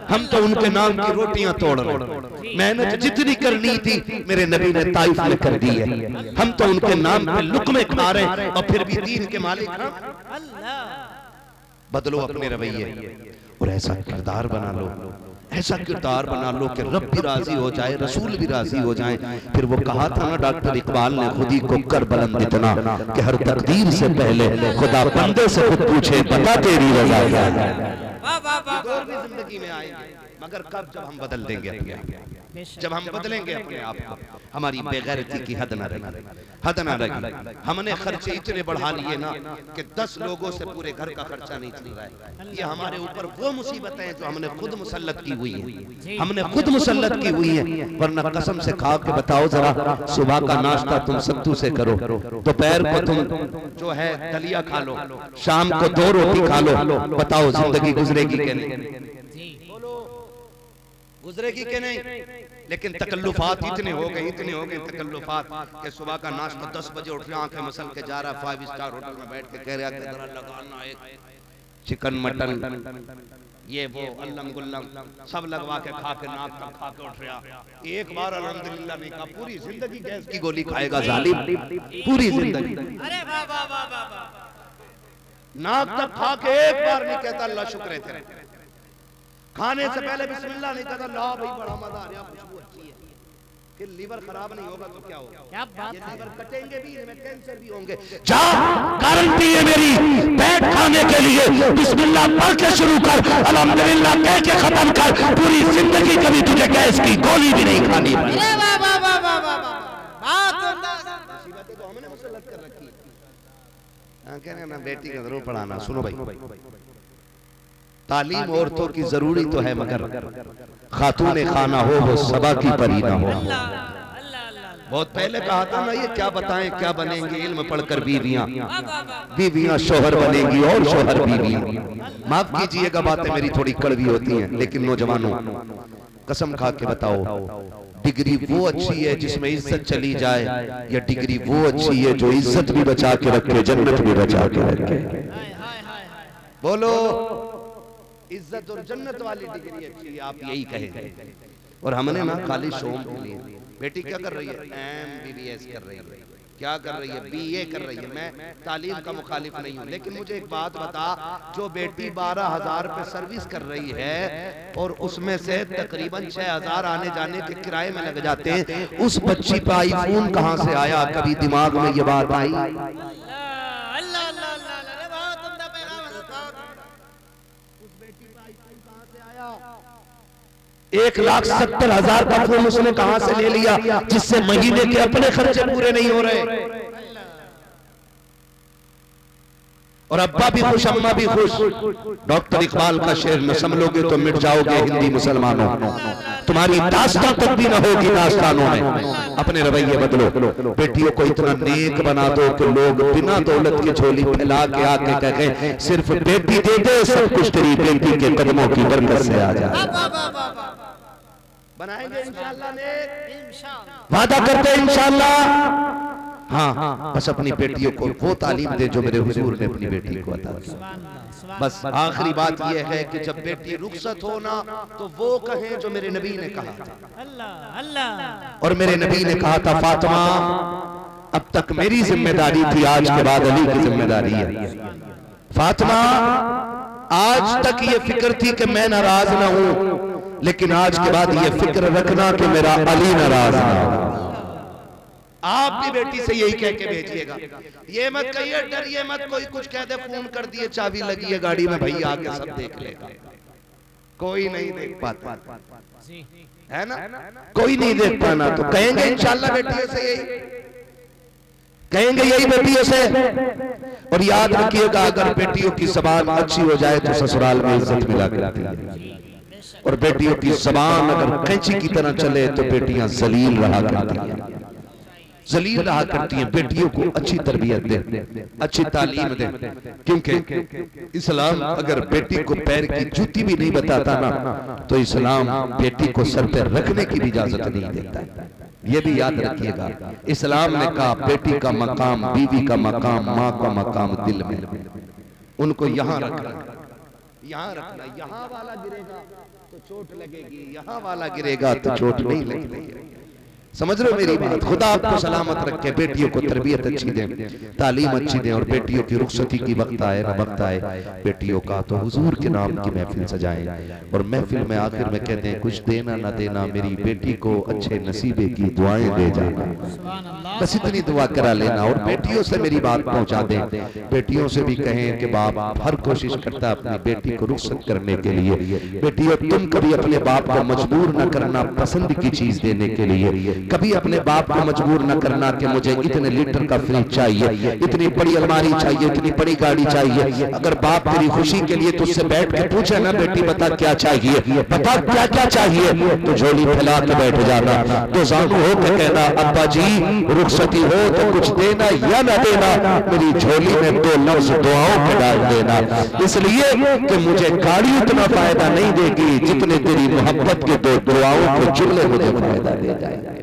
हम तो उनके नाम की रोटियां तोड़ रहे। मेहनत जितनी करनी थी मेरे नबी ने ताइफ में कर दी है। हम तो उनके नाम पे लुकमे खा रहे हैं और फिर भी दीन के मालिक हम। बदलो अपने रवैये और ऐसा किरदार बना लो, ऐसा किरदार बना लो कि रब भी राजी हो जाए, रसूल भी राजी हो जाए। फिर वो कहा था ना डॉक्टर इकबाल ने खुद ही को कर बुलंद इतना कि हर तकदीर से पहले खुदा बंदे से खुद पूछे बता तेरी रजा क्या है। दौर भी जिंदगी में आएंगे, मगर कब? जब हम बदल देंगे अपने आप, जब हम बदलेंगे अपने आप को। हमारी बेगैरती की हद न रही, हद न रही। हमने खर्चे इतने बढ़ा लिए ना कि 10 लोगों से पूरे घर का खर्चा नहीं चल रहा है। ये हमारे ऊपर वो मुसीबतें हैं जो हमने खुद मुसल्लत की हुई है, हमने खुद मुसल्लत की हुई है। वरना कसम से खा के बताओ जरा, सुबह का नाश्ता तुम सत्तू से करो, दोपहर को तुम जो है दलिया खा लो, शाम को 2 रोटी खा लो, बताओ जिंदगी गुजरेगी कि नहीं? गुजरेगी कि नहीं? लेकिन तकल्लुफात इतने हो गए, इतने हो गए तकल्लुफात कि सुबह का नाश्ता 10 बजे उठ रहा, आंखें मसल के जा रहा 5 स्टार होटल में बैठ के कह रहा कि जरा लगाना एक चिकन मटन ये वो अल्लम गुल्लम सब लगवा के खा के नाक तक खा के उठ रहा। एक बार अल्हम्दुलिल्लाह नहीं कहा, पूरी जिंदगी गैस की गोली खाएगा जालिम, पूरी जिंदगी। अरे वाह वाह वाह वाह वाह। नाक तक खा के एक बार नहीं कहता अल्लाह शुक्र है तेरे। खाने से पहले बिस्मिल्लाह नहीं कहता, ला भाई बड़ा मजा आ रहा, खुशबू अच्छी है। कि लीवर खराब नहीं होगा तो क्या होगा? क्या बात ये है। लीवर कटेंगे भी, इनमें कैंसर भी होंगे। जा गारंटी है मेरी, पेट खाने के लिए बिस्मिल्लाह पढ़ के शुरू कर, अल्हम्दुलिल्लाह कह के खत्म कर, पूरी जिंदगी कभी तुझे गैस की गोली भी नहीं खानी पड़ी। अरे वाह वाह वाह वाह वाह वाह, बात मुसीबतें तो हमने मुसल्लत कर रखी है। कह रहे ना बेटी का जरूर पढ़ाना। सुनो भाई, तालीम औरतों की जरूरी तो है, मगर खातूने खाना हो वो सबा की परी ना हो। बहुत पहले कहा था ना, ये क्या बताएं क्या बनेंगे इल्म पढ़कर बीवियां, बीवियां शोहर बनेंगी और शोहर बीवियां। माफ कीजिएगा बातें मेरी थोड़ी कड़वी होती हैं, लेकिन नौजवानों कसम खा के बताओ, डिग्री वो अच्छी है जिसमें इज्जत चली जाए, या डिग्री वो अच्छी है जो इज्जत भी बचा के रखे, जन्नत भी बचा के रखे? बोलो, इज्जत और जन्नत वाली डिग्री अच्छी है, आप यही कहेंगे। और हमने ना खाली शौक के लिए, बेटी क्या कर रही है? MBBS कर रही है। क्या कर रही है? BA कर रही है। मैं तालीम का मुखालिफ नहीं हूँ, लेकिन मुझे एक बात बता, जो बेटी 12,000 पे सर्विस कर रही है और उसमें से तकरीबन 6,000 आने जाने के किराए में लग जाते हैं, उस बच्ची पे आईफोन कहाँ से आया? कभी दिमाग में ये बात आई? अल्लाह अल्लाह अल्लाह, अरे बहुत उम्दा पैगाम है। 1,70,000 का फोन उसने कहां से ले लिया जिससे महीने के अपने खर्चे पूरे नहीं हो रहे? और अब्बा भी खुश, अम्मा भी खुश। डॉक्टर इकबाल का शेर न संभलोगे तो मिट जाओगे हिंदी मुसलमानों, तुम्हारी दास्तां तक भी न होगी दास्तानों में। अपने रवैये बदलो, बेटियों को इतना नेक बना दो कि लोग बिना दौलत की झोली फैला के आके कहें सिर्फ बेटी दे दे, सब कुछ तेरी बेटी के कदमों की बरकत से आ जाए। बनाएंगे इंशाअल्लाह, नेक वादा करते हैं इंशाअल्लाह। हाँ, बस अपनी बेटियों को वो तालीम दे जो मेरे हुजूर ने अपनी बेटी को अता की। बस आखिरी बात यह है कि जब बेटी रुखसत हो ना तो वो कहें जो मेरे नबी ने कहा था। अल्लाह अल्लाह। और मेरे नबी ने कहा था फातिमा अब तक मेरी जिम्मेदारी थी, आज के बाद अली की जिम्मेदारी है। फातिमा आज तक ये फिक्र थी कि मैं नाराज ना हूं, लेकिन आज के बाद ये फिक्र रखना कि मेरा अली नाराज ना हो। आप भी बेटी से यही कह के भेजिएगा, ये मत कहिए डरिए मत, कोई कुछ कह दे फोन कर दिए चाबी लगी है गाड़ी में, भैया आके सब देख लेगा। कोई नहीं देख पाता है ना, कोई नहीं देख पाना तो कहेंगे इंशाअल्लाह बेटियों से यही कहेंगे, यही बेटियों से। और याद रखिएगा अगर बेटियों की ज़बान अच्छी हो जाए तो ससुराल में इज्जत मिला करती है, और बेटियों की ज़बान अगर कैंची की तरह चले तो बेटियां जलील रहा करती हैं, जलील रहा करती हैं। बेटियों को अच्छी तरबियत दें, अच्छी तालीम दें, क्योंकि इस्लाम अगर बेटी को पैर की जूती भी नहीं बताता ना तो इस्लाम बेटी को सर पे रखने की भी इजाजत नहीं देता। ये भी याद रखिएगा, इस्लाम ने कहा बेटी का मकाम, बीवी का मकाम, माँ का मकाम दिल में, उनको यहाँ रखना, यहाँ रखना। यहाँ वाला गिरेगा तो चोट लगेगी, यहाँ वाला गिरेगा तो चोट नहीं लगेगी। समझ रहे हो मेरी बात? खुदा आपको सलामत रखे, बेटियों को तरबियत अच्छी दें, तालीम अच्छी दें, और बेटियों की रुखसती की वक्त आए ना वक्त आए बेटियों का तो हुजूर के नाम की महफिल सजाएं, और महफिल में आखिर में कहते हैं कुछ देना ना देना मेरी बेटी को अच्छे नसीबे की दुआएं दे जाना, बस इतनी दुआ करा लेना। और बेटियों से मेरी बात पहुंचा दें, बेटियों से भी कहें कि बाप हर कोशिश करता है अपनी बेटी को रुखसत करने के लिए। बेटियों तुम कभी अपने बाप को मजबूर न करना पसंद की चीज देने के लिए, कभी अपने बाप को मजबूर न करना कि मुझे इतने लीटर का फ्रिज चाहिए, इतनी बड़ी अलमारी चाहिए, इतनी बड़ी गाड़ी चाहिए। अगर बाप तेरी खुशी के लिए तुझसे बैठ के पूछे ना बेटी बता क्या चाहिए, बता क्या क्या चाहिए, तो झोली फैला के बैठ जाना, तो जानू हो के कहना अब्बा जी रुखसती हो तो कुछ देना या न देना, मेरी झोली में 2 लफ्ज दुआओं पे डाल देना, इसलिए कि मुझे गाड़ी उतना फायदा नहीं देगी जितने तेरी मोहब्बत के 2 दुआओं के जुमले मुझे फायदा दे जाएंगे।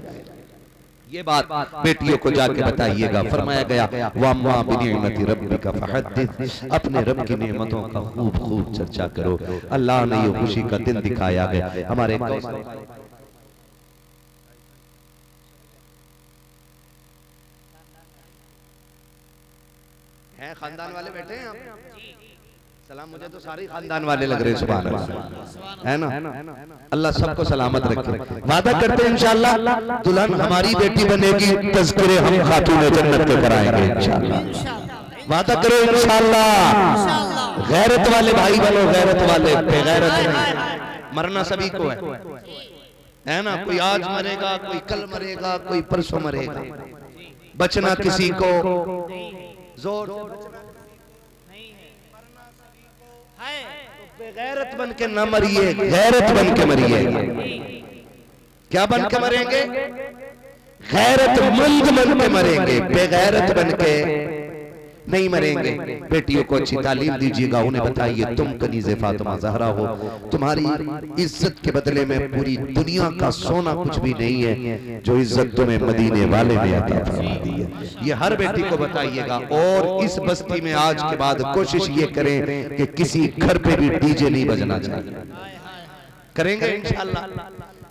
ये बात बेटियों को जाके बताइएगा। फरमाया गया वाम्मा बिनिअमति रब्बिका फहद्दिस, अपने रब की नेमतों का खूब खूब चर्चा करो। अल्लाह ने ये खुशी का दिन दिखाया है। हमारे हैं खानदान वाले बैठे हैं आप? सलाम, मुझे तो सारे खानदान वाले लग रहे हैं, सुभान अल्लाह, है ना? अल्लाह सबको सलामत रखे। वादा करते हैं इंशाअल्लाह दुल्हन हमारी बेटी बनेगी, तज़किरे हम खातून जन्नत के कराएंगे इंशाअल्लाह। वादा करो इंशाअल्लाह। गैरत वाले भाई बनो, गैरत वाले, बेगैरत नहीं। मरना सभी को है ना? कोई आज मरेगा, कोई कल मरेगा, कोई परसों मरेगा। बचना किसी को जोर बेगैरत बन के न मरिए, गैरत बन के मरिए। क्या बन के मरेंगे? गैरतमंद बन के मरेंगे, बेगैरत बन के नहीं मरेंगे। बेटियों को अच्छी तालीम दीजिएगा, उन्हें बताइए तुम कनीज़े फातिमा ज़हरा हो, तुम्हारी इज्जत के बदले में पूरी दुनिया का सोना कुछ भी नहीं है जो इज्जत तुम्हें मदीने वाले ने अता फरमा दी है। ये हर बेटी को बताइएगा। और इस बस्ती में आज के बाद कोशिश ये करें कि किसी घर पे भी डीजे नहीं बजना चाहिए। करेंगे इंशाअल्लाह।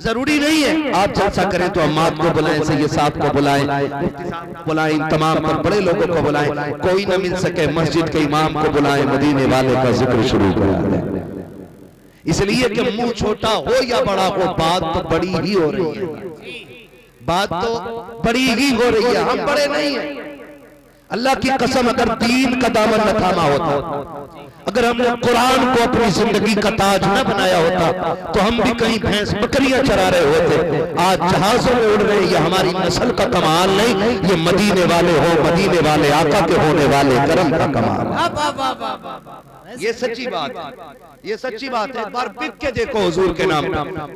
जरूरी नहीं है आप जलसा करें तो अम्माद को बुलाएं, सैयद साहब को बुलाएं, बुलाएं, तमाम पर बड़े लोगों को बुलाएं। कोई न मिल सके मस्जिद के इमाम को बुलाएं, मदीने वाले का जिक्र शुरू करा दें। इसलिए कि मुंह छोटा हो या बड़ा हो, बात तो बड़ी ही हो रही है, बात तो बड़ी ही हो रही है। हम बड़े नहीं है, अल्लाह की कसम, अगर दीन का दामन न थामा होता, अगर हमने कुरान को अपनी जिंदगी का ताज न बनाया होता, तो हम भी कहीं भैंस बकरियां चरा रहे होते। आज जहाजों में उड़ रहे, ये हमारी नस्ल का कमाल नहीं, ये मदीने वाले हो, मदीने वाले आका के होने वाले करम का कमाल है। ये सच्ची बात है, ये सच्ची बात है। एक बार पिक के देखो हुजूर के नाम,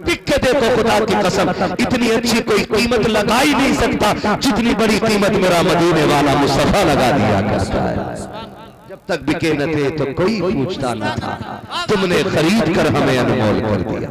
पिक के देखो, खुदा की कसम इतनी अच्छी कोई कीमत लगा ही नहीं सकता जितनी बड़ी कीमत मेरा मदीने वाला मुस्तफा लगा दिया करता है। जब तक बिके न थे तो कोई पूछता न था, तुमने खरीद कर हमें अनमोल कर दिया।